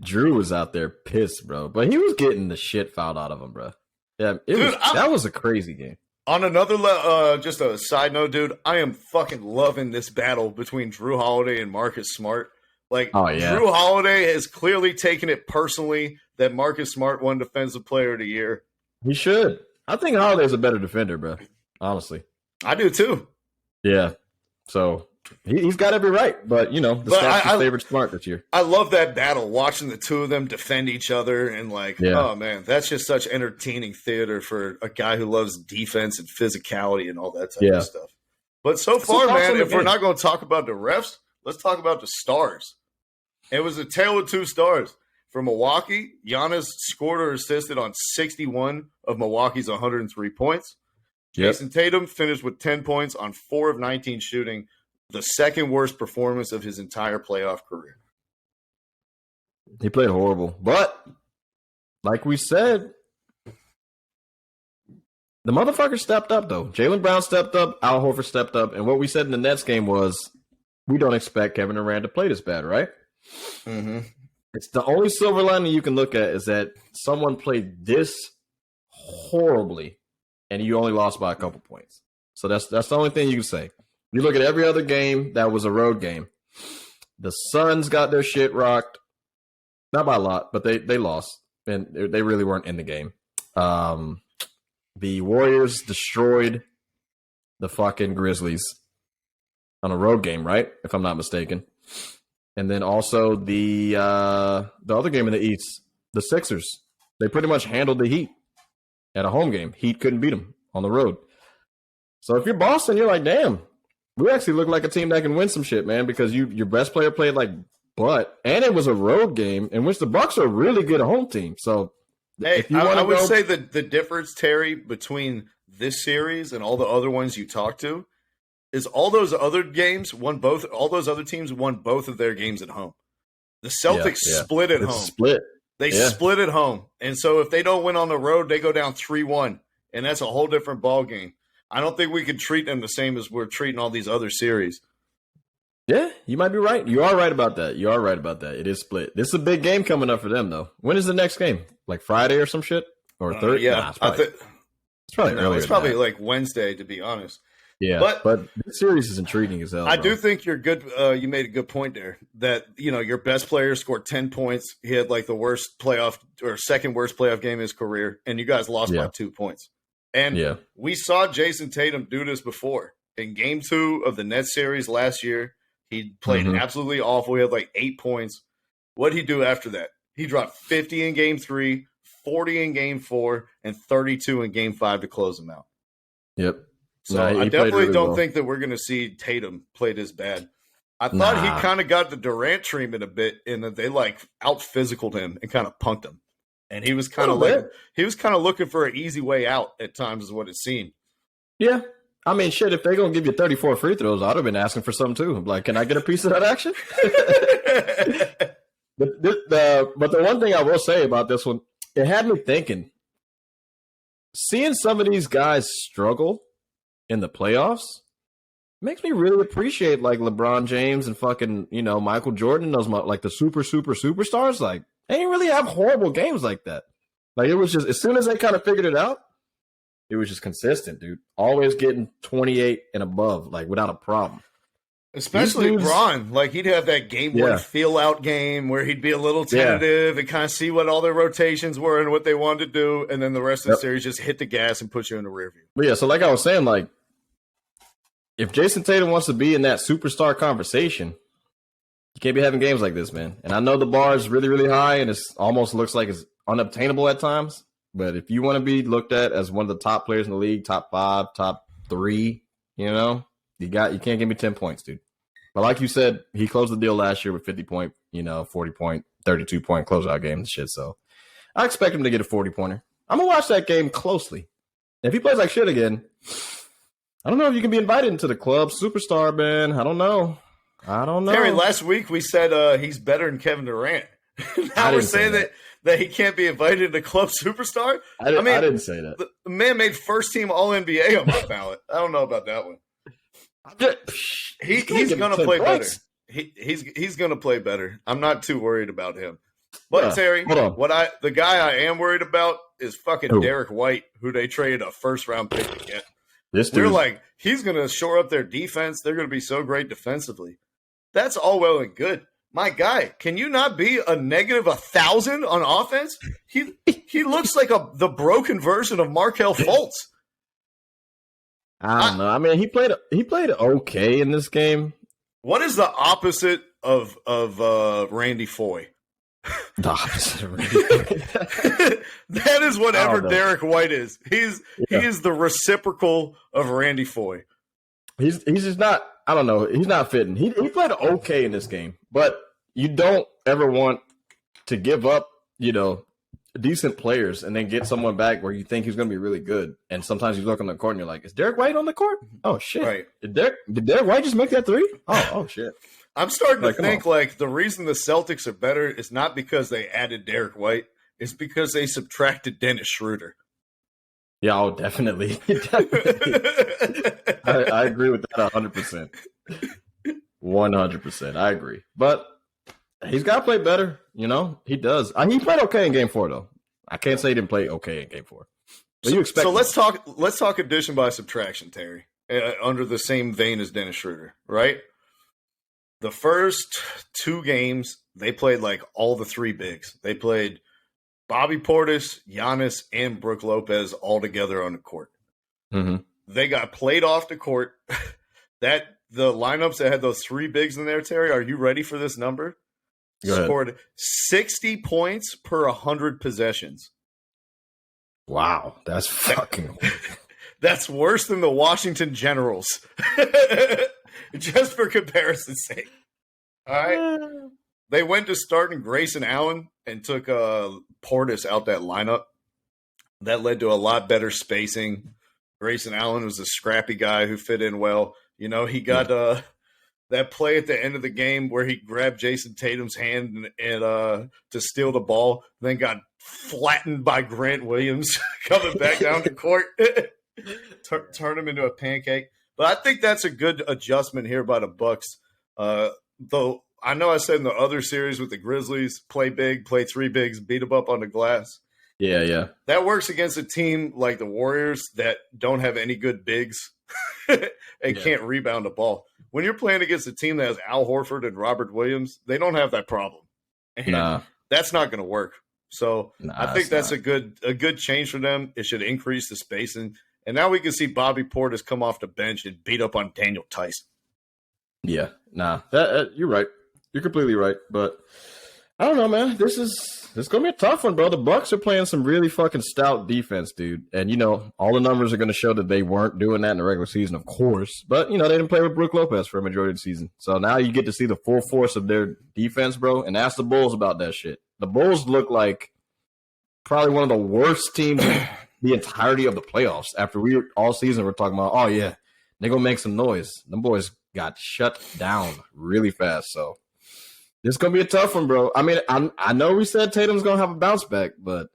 C: Drew was out there pissed, bro. But he was getting the shit fouled out of him, bro. Yeah, that was a crazy game.
B: On another just a side note, dude, I am fucking loving this battle between Drew Holiday and Marcus Smart. Like, Drew Holiday has clearly taken it personally that Marcus Smart won Defensive Player of the Year.
C: He should. I think Holiday's a better defender, bro. Honestly.
B: I do, too.
C: Yeah. So, he's got every right. But, the stats favored Smart this year.
B: I love that battle, watching the two of them defend each other. And, oh, man, that's just such entertaining theater for a guy who loves defense and physicality and all that type of stuff. But so far, man, if we're not going to talk about the refs, let's talk about the stars. It was a tale of 2 stars. For Milwaukee, Giannis scored or assisted on 61 of Milwaukee's 103 points. Jason Tatum finished with 10 points on 4 of 19 shooting, the second worst performance of his entire playoff career.
C: He played horrible. But, like we said, the motherfucker stepped up, though. Jaylen Brown stepped up, Al Horford stepped up, and what we said in the Nets game was, we don't expect Kevin Durant to play this bad, right?
B: Mm-hmm.
C: It's the only silver lining you can look at is that someone played this horribly, and you only lost by a couple points. So that's the only thing you can say. You look at every other game that was a road game. The Suns got their shit rocked, not by a lot, but they lost, and they really weren't in the game. The Warriors destroyed the fucking Grizzlies on a road game, right? If I'm not mistaken. And then also the other game in the East, the Sixers, they pretty much handled the Heat at a home game. Heat couldn't beat them on the road. So if you're Boston, you're like, damn, we actually look like a team that can win some shit, man, because your best player played like butt, and it was a road game in which the Bucks are a really good home team. So
B: I would say that the difference, Terry, between this series and all the other ones you talked to is all those other teams won both of their games at home. The Celtics split at home. They split at home. And so if they don't win on the road, they go down 3-1. And that's a whole different ball game. I don't think we could treat them the same as we're treating all these other series.
C: Yeah, you might be right. You are right about that. It is split. This is a big game coming up for them, though. When is the next game? Like Friday or some shit? Or Thursday?
B: Yeah.
C: It's probably earlier.
B: It's probably like Wednesday, to be honest.
C: Yeah, but this series is intriguing as hell.
B: I do think you're good. You made a good point there that, your best player scored 10 points. He had like the worst playoff or second worst playoff game of his career, and you guys lost by 2 points. And we saw Jason Tatum do this before. In game 2 of the Nets series last year, he played absolutely awful. He had like 8 points. What did he do after that? He dropped 50 in game 3, 40 in game 4, and 32 in game 5 to close them out.
C: Yep.
B: So I definitely don't think that we're going to see Tatum play this bad. I thought he kind of got the Durant treatment a bit in that they like out physicaled him and kind of punked him. And he was kind of looking for an easy way out at times is what it seemed.
C: Yeah. I mean, shit, if they're going to give you 34 free throws, I'd have been asking for some too. I'm like, can I get a piece of that action? But the one thing I will say about this one, it had me thinking, seeing some of these guys struggle in the playoffs makes me really appreciate like LeBron James and fucking, Michael Jordan, those like the superstars. Like, they didn't really have horrible games like that. Like, it was just, as soon as they kind of figured it out, it was just consistent, dude. Always getting 28 and above, like without a problem.
B: Especially Bron, like he'd have that game one feel out game where he'd be a little tentative and kind of see what all their rotations were and what they wanted to do, and then the rest of the series just hit the gas and put you in the rear view.
C: But yeah, so like I was saying, like if Jason Tatum wants to be in that superstar conversation, you can't be having games like this, man. And I know the bar is really, really high, and it almost looks like it's unobtainable at times. But if you want to be looked at as one of the top players in the league, top 5, top 3, you can't give me 10 points, dude. But like you said, he closed the deal last year with 50-point, 40-point, 32-point closeout game and shit. So I expect him to get a 40-pointer. I'm going to watch that game closely. If he plays like shit again, I don't know if you can be invited into the club superstar, man. I don't know.
B: Terry, last week we said he's better than Kevin Durant. Now we're saying that he can't be invited into club superstar?
C: I didn't say that.
B: The man made first-team All-NBA on my ballot. I don't know about that one. He's going to play better. He's going to play better. I'm not too worried about him. But Terry, the guy I am worried about is fucking Derek White, who they traded a first-round pick to get. They're like, he's going to shore up their defense. They're going to be so great defensively. That's all well and good. My guy, can you not be a negative 1,000 on offense? He looks like the broken version of Markelle Fultz.
C: I don't know. I mean, he played okay in this game.
B: What is the opposite of Randy Foye?
C: The opposite of Randy Foye.
B: That is whatever Derek White is. He is the reciprocal of Randy Foye.
C: He's just not. I don't know. He's not fitting. He played okay in this game, but you don't ever want to give up, decent players and then get someone back where you think he's going to be really good. And sometimes you look on the court and you're like, is Derek White on the court? Oh, shit.
B: Right.
C: Did Derek White just make that 3? Oh shit.
B: I'm starting to think the reason the Celtics are better is not because they added Derek White. It's because they subtracted Dennis Schroeder.
C: Yeah, oh, definitely. I agree with that 100%. 100%. I agree. But he's got to play better. He does. He played okay in Game 4, though. I can't say he didn't play okay in Game 4. But you expect.
B: So let's talk addition by subtraction, Terry. Under the same vein as Dennis Schroeder, right? The first 2 games, they played like all the 3 bigs. They played Bobby Portis, Giannis, and Brook Lopez all together on the court.
C: Mm-hmm.
B: They got played off the court. The lineups that had those 3 bigs in there, Terry, are you ready for this number? Scored 60 points per 100 possessions.
C: Wow, that's fucking.
B: That's worse than the Washington Generals. Just for comparison's sake. All right. They went to starting Grayson Allen and took Portis out that lineup. That led to a lot better spacing. Grayson Allen was a scrappy guy who fit in well. He got that play at the end of the game where he grabbed Jason Tatum's hand and to steal the ball, then got flattened by Grant Williams coming back down the court. Turn him into a pancake. But I think that's a good adjustment here by the Bucks. Though I know I said in the other series with the Grizzlies, play big, play 3 bigs, beat them up on the glass.
C: Yeah.
B: That works against a team like the Warriors that don't have any good bigs and can't rebound the ball. When you're playing against a team that has Al Horford and Robert Williams, they don't have that problem. And that's not going to work. So I think that's a good change for them. It should increase the spacing. And now we can see Bobby Portis come off the bench and beat up on Daniel Tyson.
C: Yeah, you're right. You're completely right. But I don't know, man. This gonna be a tough one, bro. The Bucks are playing some really fucking stout defense, dude. And all the numbers are gonna show that they weren't doing that in the regular season, of course. But they didn't play with Brook Lopez for a majority of the season. So now you get to see the full force of their defense, bro. And ask the Bulls about that shit. The Bulls look like probably one of the worst teams in the entirety of the playoffs. After all season we're talking about, oh yeah, they're gonna make some noise. Them boys got shut down really fast. So this is gonna be a tough one, bro. I mean, I know we said Tatum's gonna have a bounce back, but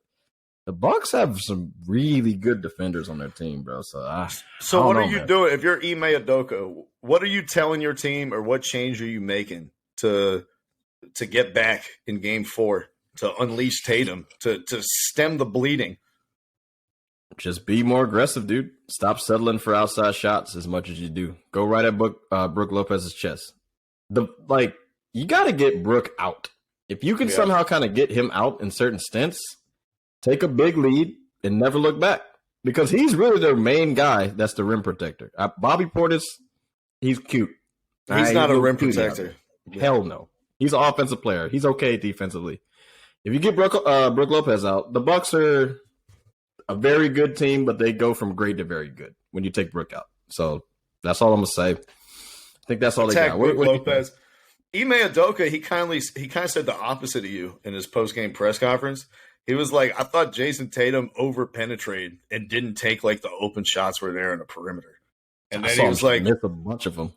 C: the Bucks have some really good defenders on their team, bro. So
B: what are you doing if you're Ime Udoka? What are you telling your team, or what change are you making to get back in Game 4 to unleash Tatum to stem the bleeding?
C: Just be more aggressive, dude. Stop settling for outside shots as much as you do. Go right at Brook Lopez's chest. You got to get Brook out. If you can somehow kind of get him out in certain stints, take a big lead and never look back. Because he's really their main guy that's the rim protector. Bobby Portis, he's cute.
B: He's not a rim protector.
C: Hell no. He's an offensive player. He's okay defensively. If you get Brook Lopez out, the Bucks are a very good team, but they go from great to very good when you take Brook out. So that's all I'm going to say. I think that's all they got.
B: Brook Lopez. Ime Udoka, he kind of said the opposite of you in his post-game press conference. He was like, I thought Jason Tatum over-penetrated and didn't take, the open shots were there in the perimeter. And then he was like,
C: miss a bunch of them.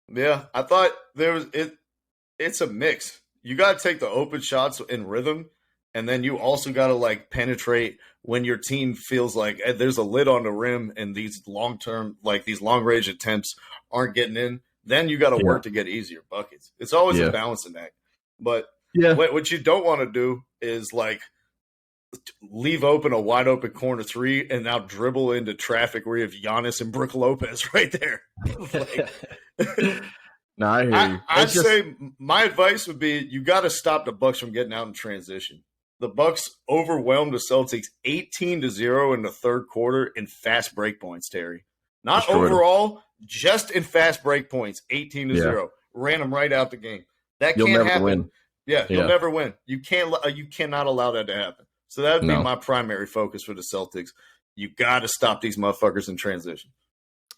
B: Yeah, I thought it's a mix. You got to take the open shots in rhythm, and then you also got to, penetrate when your team feels like there's a lid on the rim and these long-term, these long-range attempts aren't getting in. Then you got to work to get easier buckets. It's always a balancing act. But what you don't want to do is leave open a wide open corner three and now dribble into traffic where you have Giannis and Brook Lopez right there.
C: No, I hear you.
B: I'd say my advice would be you got to stop the Bucks from getting out in transition. The Bucks overwhelmed the Celtics 18-0 in the third quarter in fast break points, Terry. Not destroyed overall, them. Just in fast break points, 18-0. Ran them right out the game. That can't happen. Win. Yeah, you'll never win. You cannot allow that to happen. So that would be my primary focus for the Celtics. You got to stop these motherfuckers in transition.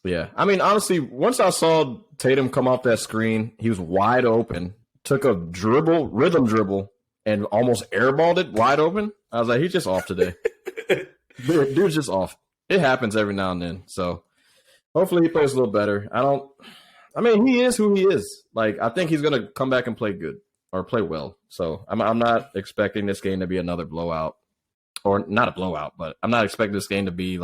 C: Yeah. I mean, honestly, once I saw Tatum come off that screen, he was wide open, took a rhythm dribble, and almost airballed it wide open. I was like, he's just off today. Dude's just off. It happens every now and then. So hopefully he plays a little better. He is who he is. I think he's going to come back and play good or play well. So I'm not expecting this game to be another blowout, or not a blowout, but I'm not expecting this game to be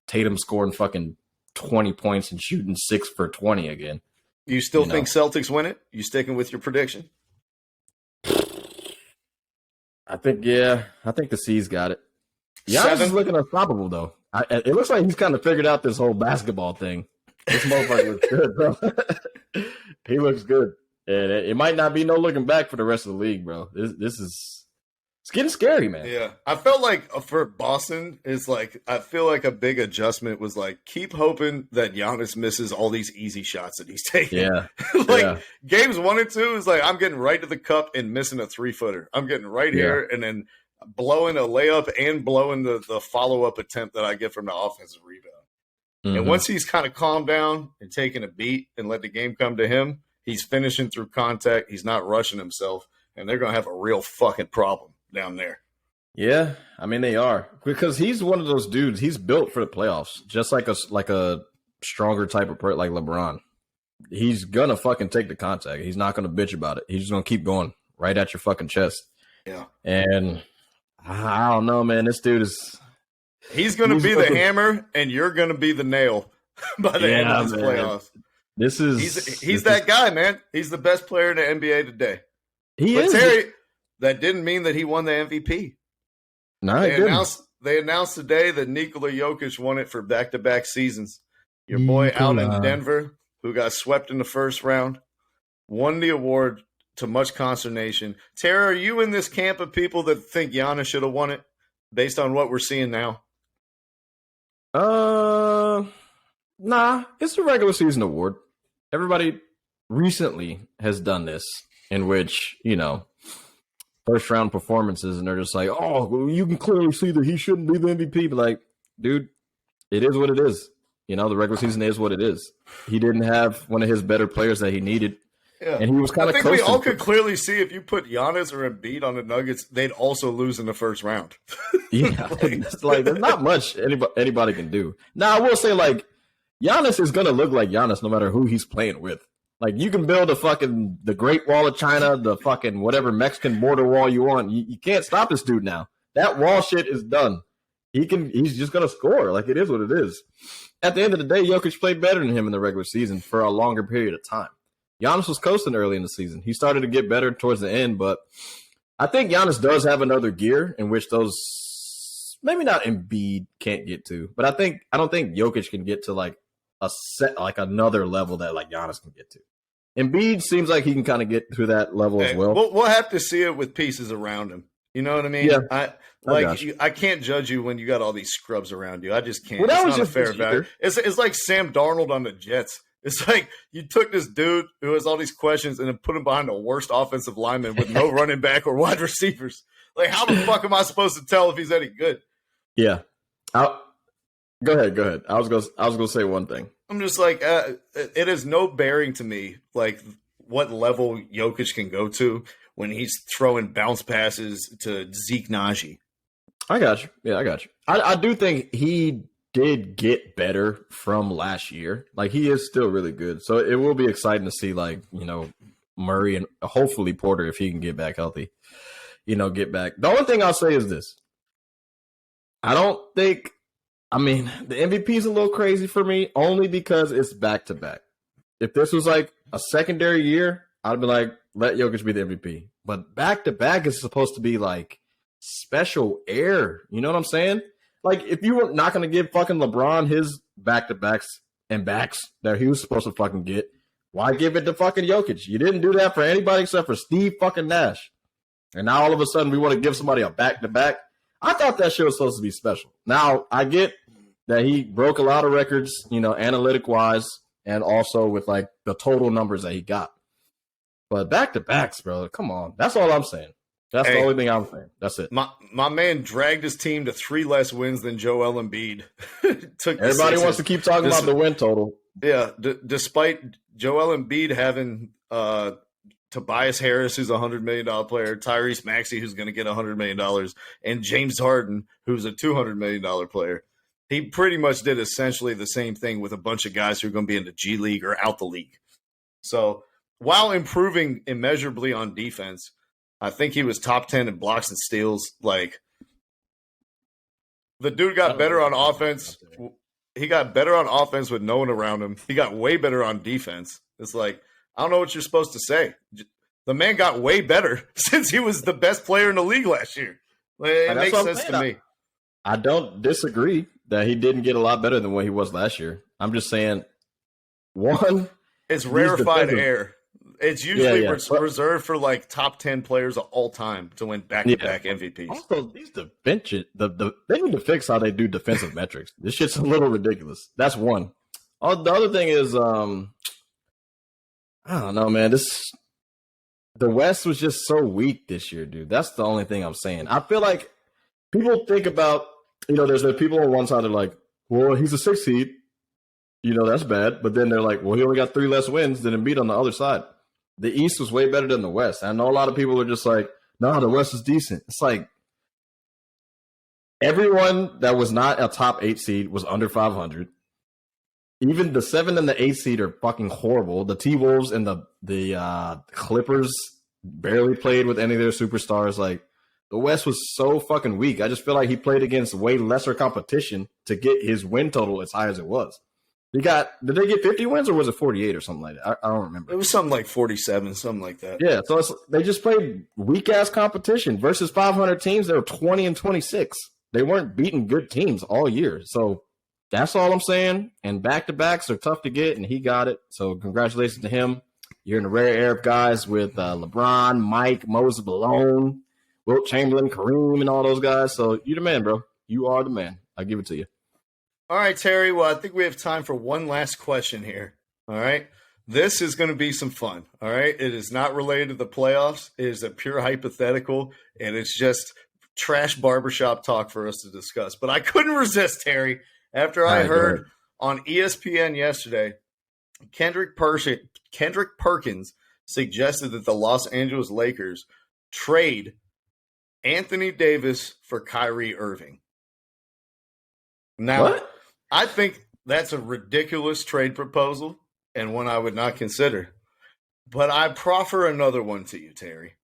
C: Tatum scoring fucking 20 points and shooting 6 for 20 again.
B: You still think Celtics win it? You sticking with your prediction?
C: I think the C's got it. Giannis is looking unstoppable, though. It looks like he's kind of figured out this whole basketball thing. This motherfucker looks good, bro. He looks good. And it might not be no looking back for the rest of the league, bro. It's getting scary, man.
B: Yeah. I felt like for Boston, I feel like a big adjustment was keep hoping that Giannis misses all these easy shots that he's taking.
C: Yeah.
B: Games 1 and 2 is I'm getting right to the cup and missing a 3-footer. I'm getting right here and then blowing a layup and blowing the follow-up attempt that I get from the offensive rebound. Mm-hmm. And once he's kind of calmed down and taken a beat and let the game come to him, he's finishing through contact. He's not rushing himself, and they're going to have a real fucking problem down there.
C: Yeah, they are, because he's one of those dudes. He's built for the playoffs, just like a stronger type of like LeBron. He's gonna fucking take the contact. He's not gonna bitch about it. He's just gonna keep going right at your fucking chest.
B: Yeah,
C: and I don't know, man. This dude is.
B: He's gonna be the hammer, and you're gonna be the nail by the end of this playoffs. He's that guy, man. He's the best player in the NBA today. Terry, that didn't mean that he won the MVP.
C: No,
B: they announced today that Nikola Jokic won it for back-to-back seasons. Your boy out in Denver, who got swept in the first round, won the award to much consternation. Tara, are you in this camp of people that think Giannis should have won it based on what we're seeing now?
C: Nah, it's a regular season award. Everybody recently has done this, in which, first round performances, and they're just like, oh, well, you can clearly see that he shouldn't be the MVP. But like, dude, it is what it is. You know, the regular season is what it is. He didn't have one of his better players that he needed. Yeah. And he was kind of.
B: I think we all could clearly see if you put Giannis or Embiid on the Nuggets, they'd also lose in the first round.
C: Yeah, it's like there's not much anybody can do. Now, I will say, like, Giannis is gonna look like Giannis no matter who he's playing with. Like, you can build the Great Wall of China, the fucking whatever Mexican border wall you want. You can't stop this dude now. That wall shit is done. He's just gonna score. Like, it is what it is. At the end of the day, Jokic played better than him in the regular season for a longer period of time. Giannis was coasting early in the season. He started to get better towards the end, but I think Giannis does have another gear in which those maybe not Embiid can't get to, but I don't think Jokic can get to like another level that like Giannis can get to. Embiid seems like he can kind of get to that level as well.
B: We'll have to see it with pieces around him. You know what I mean?
C: Yeah.
B: I can't judge you when you got all these scrubs around you. I just can't.
C: Well, that
B: it's
C: was
B: not
C: just
B: a fair value. It's like Sam Darnold on the Jets. It's like you took this dude who has all these questions and then put him behind the worst offensive lineman with no running back or wide receivers. Like, how the fuck am I supposed to tell if he's any good?
C: Yeah. Go ahead. I was gonna say one thing.
B: I'm just like, it has no bearing to me, like what level Jokic can go to when he's throwing bounce passes to Zeke Naji.
C: I got you. Yeah, I got you. I do think he did get better from last year. Like, he is still really good. So it will be exciting to see, like, you know, Murray and hopefully Porter, if he can get back healthy, you know, get back. The only thing I'll say is this. The MVP is a little crazy for me only because it's back-to-back. If this was like a secondary year, I'd be like, let Jokic be the MVP. But back-to-back is supposed to be like special air. You know what I'm saying? Like, if you were not going to give fucking LeBron his back-to-backs and backs that he was supposed to fucking get, why give it to fucking Jokic? You didn't do that for anybody except for Steve fucking Nash. And now all of a sudden we want to give somebody a back-to-back. I thought that shit was supposed to be special. Now, I get that he broke a lot of records, you know, analytic-wise, and also with, like, the total numbers that he got. But back-to-backs, bro, come on. That's all I'm saying. That's the only thing I'm saying. That's it.
B: My man dragged his team to 3 less wins than Joel Embiid.
C: Everybody wants to keep talking about the win total.
B: Yeah, despite Joel Embiid having Tobias Harris, who's a $100 million player, Tyrese Maxey, who's going to get $100 million, and James Harden, who's a $200 million player. He pretty much did essentially the same thing with a bunch of guys who are going to be in the G League or out the league. So while improving immeasurably on defense, I think he was top 10 in blocks and steals. Like, the dude got better on offense. He got better on offense with no one around him. He got way better on defense. It's like, I don't know what you're supposed to say. The man got way better since he was the best player in the league last year. Like, it makes sense to me.
C: I don't disagree that he didn't get a lot better than what he was last year. I'm just saying, one,
B: it's rarefied air. It's usually reserved for like top 10 players of all time to win back-to-back MVPs.
C: Also, these they need to fix how they do defensive metrics. This shit's a little ridiculous. That's one. The other thing is, I don't know, man. The West was just so weak this year, dude. That's the only thing I'm saying. I feel like people think about, you know, there's the people on one side that are like, well, he's a 6th seed. You know, that's bad. But then they're like, well, he only got 3 less wins than Embiid on the other side. The East was way better than the West. I know a lot of people are just like, no, the West is decent. It's like everyone that was not a top 8 seed was under 500. Even the 7 and the 8 seed are fucking horrible. The T-Wolves and the Clippers barely played with any of their superstars. Like, the West was so fucking weak. I just feel like he played against way lesser competition to get his win total as high as it was. Did they get 50 wins or was it 48 or something like that? I don't remember.
B: It was something like 47, something like that.
C: Yeah, so they just played weak-ass competition versus 500 teams. They were 20-26. They weren't beating good teams all year. So that's all I'm saying. And back-to-backs are tough to get, and he got it. So congratulations to him. You're in the rare air of guys with LeBron, Mike, Moses Malone, Wilt Chamberlain, Kareem, and all those guys. So you're the man, bro. You are the man. I give it to you.
B: All right, Terry. Well, I think we have time for one last question here. All right. This is going to be some fun, all right? It is not related to the playoffs. It is a pure hypothetical, and it's just trash barbershop talk for us to discuss. But I couldn't resist, Terry, after I heard on ESPN yesterday, Kendrick Perkins suggested that the Los Angeles Lakers trade Anthony Davis for Kyrie Irving. Now,
C: what?
B: I think that's a ridiculous trade proposal and one I would not consider. But I proffer another one to you, Terry.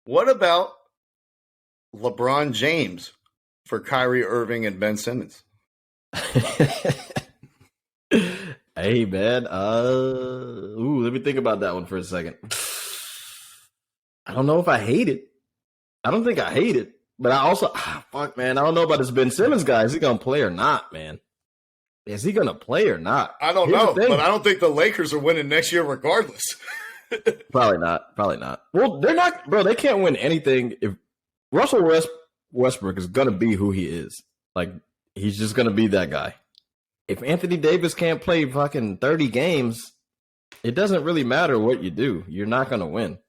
B: What about LeBron James for Kyrie Irving and Ben Simmons?
C: Hey, man. Let me think about that one for a second. I don't know if I hate it. I don't think I hate it. But I also, fuck, man, I don't know about this Ben Simmons guy. Is he going to play or not, man? Is he going to play or not?
B: I don't know, but I don't think the Lakers are winning next year regardless.
C: Probably not. Well, they're not, bro. They can't win anything if Russell Westbrook is going to be who he is. Like, he's just going to be that guy. If Anthony Davis can't play fucking 30 games, it doesn't really matter what you do. You're not going to win.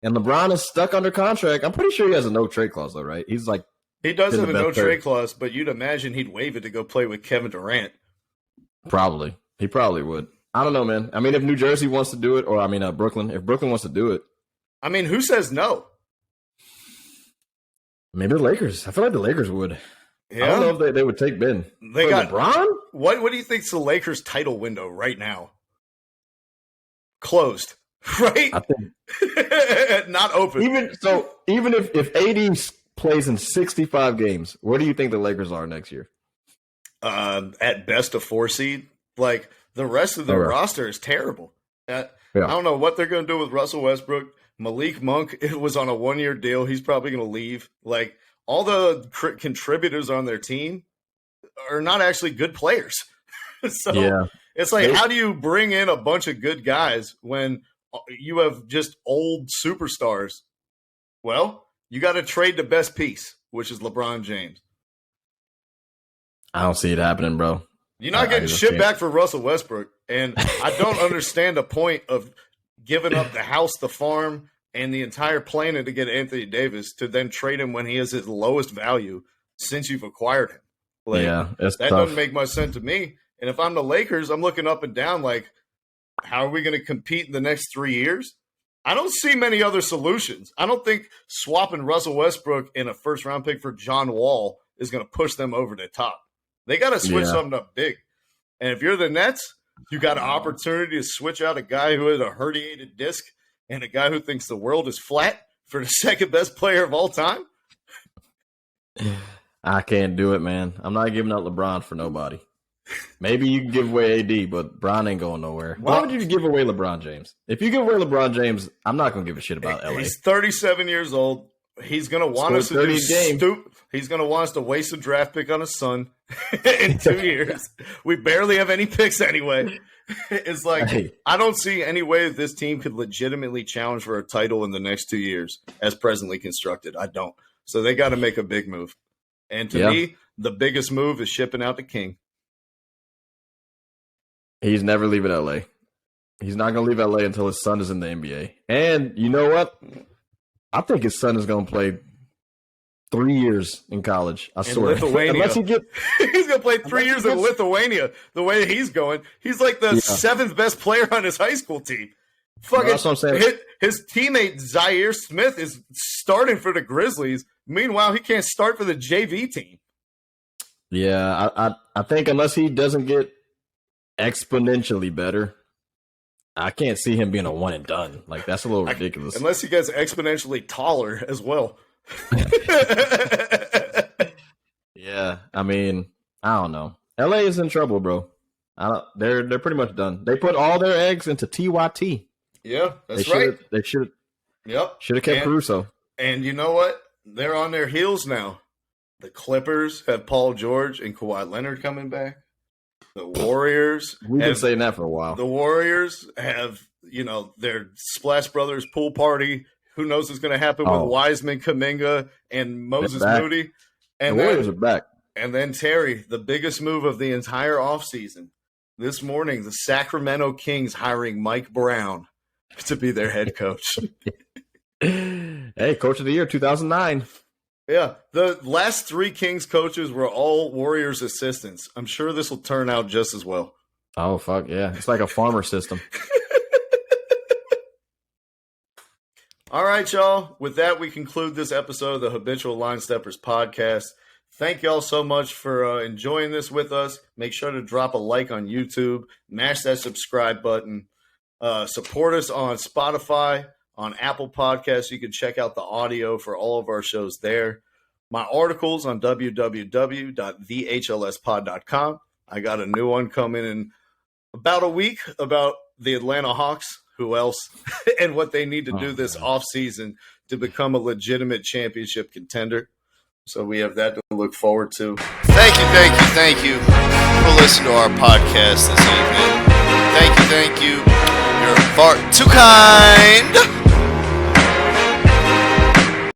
C: And LeBron is stuck under contract. I'm pretty sure he has a no-trade clause, though, right? He's like,
B: he does have a no-trade clause, but you'd imagine he'd waive it to go play with Kevin Durant.
C: Probably. He probably would. I don't know, man. I mean, if New Jersey wants to do it, or Brooklyn, if Brooklyn wants to do it.
B: I mean, who says no?
C: Maybe the Lakers. I feel like the Lakers would.
B: Yeah.
C: I don't know if they would take Ben.
B: They got
C: LeBron?
B: What do you think's the Lakers' title window right now? Closed, right?
C: I think
B: not open.
C: Even if AD plays in 65 games, where do you think the Lakers are next year?
B: At best a 4 seed. Like, the rest of the roster is terrible. I don't know what they're going to do with Russell Westbrook. Malik Monk, it was on a 1-year deal. He's probably going to leave. Like, all the contributors on their team are not actually good players. So it's like, how do you bring in a bunch of good guys when you have just old superstars? Well, you got to trade the best piece, which is LeBron James.
C: I don't see it happening, bro.
B: You're not getting shit back for Russell Westbrook. And I don't understand the point of giving up the house, the farm, and the entire planet to get Anthony Davis to then trade him when he has his lowest value since you've acquired him. Like, that
C: tough.
B: Doesn't make much sense to me. And if I'm the Lakers, I'm looking up and down like, how are we going to compete in the next 3 years? I don't see many other solutions. I don't think swapping Russell Westbrook in a first-round pick for John Wall is going to push them over the top. They got to switch something up big. And if you're the Nets, you got an opportunity to switch out a guy who has a herniated disc and a guy who thinks the world is flat for the second best player of all time.
C: I can't do it, man. I'm not giving up LeBron for nobody. Maybe you can give away AD, but Bron ain't going nowhere. Why would you give away LeBron James? If you give away LeBron James, I'm not going to give a shit about LA.
B: He's 37 years old. He's going to want us to do He's going to want us to waste a draft pick on his son in 2 years. We barely have any picks anyway. It's like, I don't see any way that this team could legitimately challenge for a title in the next 2 years as presently constructed. I don't. So they got to make a big move. And to me, the biggest move is shipping out the King.
C: He's never leaving LA. He's not going to leave LA until his son is in the NBA. And you know what? I think his son is going to play 3 years in college. I swear.
B: Lithuania. Unless he's going to play 3 years in Lithuania. The way he's going, he's like the seventh best player on his high school team.
C: That's what I'm saying.
B: His teammate Zaire Smith is starting for the Grizzlies. Meanwhile, he can't start for the JV team.
C: Yeah, I think unless he doesn't get exponentially better, I can't see him being a one and done. Like, that's a little ridiculous.
B: Unless he gets exponentially taller as well.
C: Yeah, I mean, I don't know. LA is in trouble, bro. They're pretty much done. They put all their eggs into TYT.
B: Yeah, that's right.
C: They should.
B: Yep.
C: Should have kept Caruso.
B: And you know what? They're on their heels now. The Clippers have Paul George and Kawhi Leonard coming back. The Warriors.
C: We've been saying that for a while.
B: The Warriors have, their Splash Brothers pool party. Who knows what's going to happen with Wiseman, Kuminga, and Moses Moody. And
C: the Warriors are back.
B: And then, Terry, the biggest move of the entire offseason. this morning, the Sacramento Kings hiring Mike Brown to be their head coach.
C: Hey, Coach of the Year, 2009.
B: Yeah, the last 3 Kings coaches were all Warriors assistants. I'm sure this will turn out just as well.
C: Oh, fuck, yeah. It's like a farmer system.
B: All right, y'all. With that, we conclude this episode of the Habitual Line Steppers podcast. Thank y'all so much for enjoying this with us. Make sure to drop a like on YouTube. Mash that subscribe button. Support us on Spotify, on Apple Podcasts. You can check out the audio for all of our shows there. My articles on www.thehLSpod.com. I got a new one coming in about a week about the Atlanta Hawks, who else, and what they need to do this offseason to become a legitimate championship contender. So we have that to look forward to. Thank you for listening to our podcast this evening. Thank you. You're far too kind.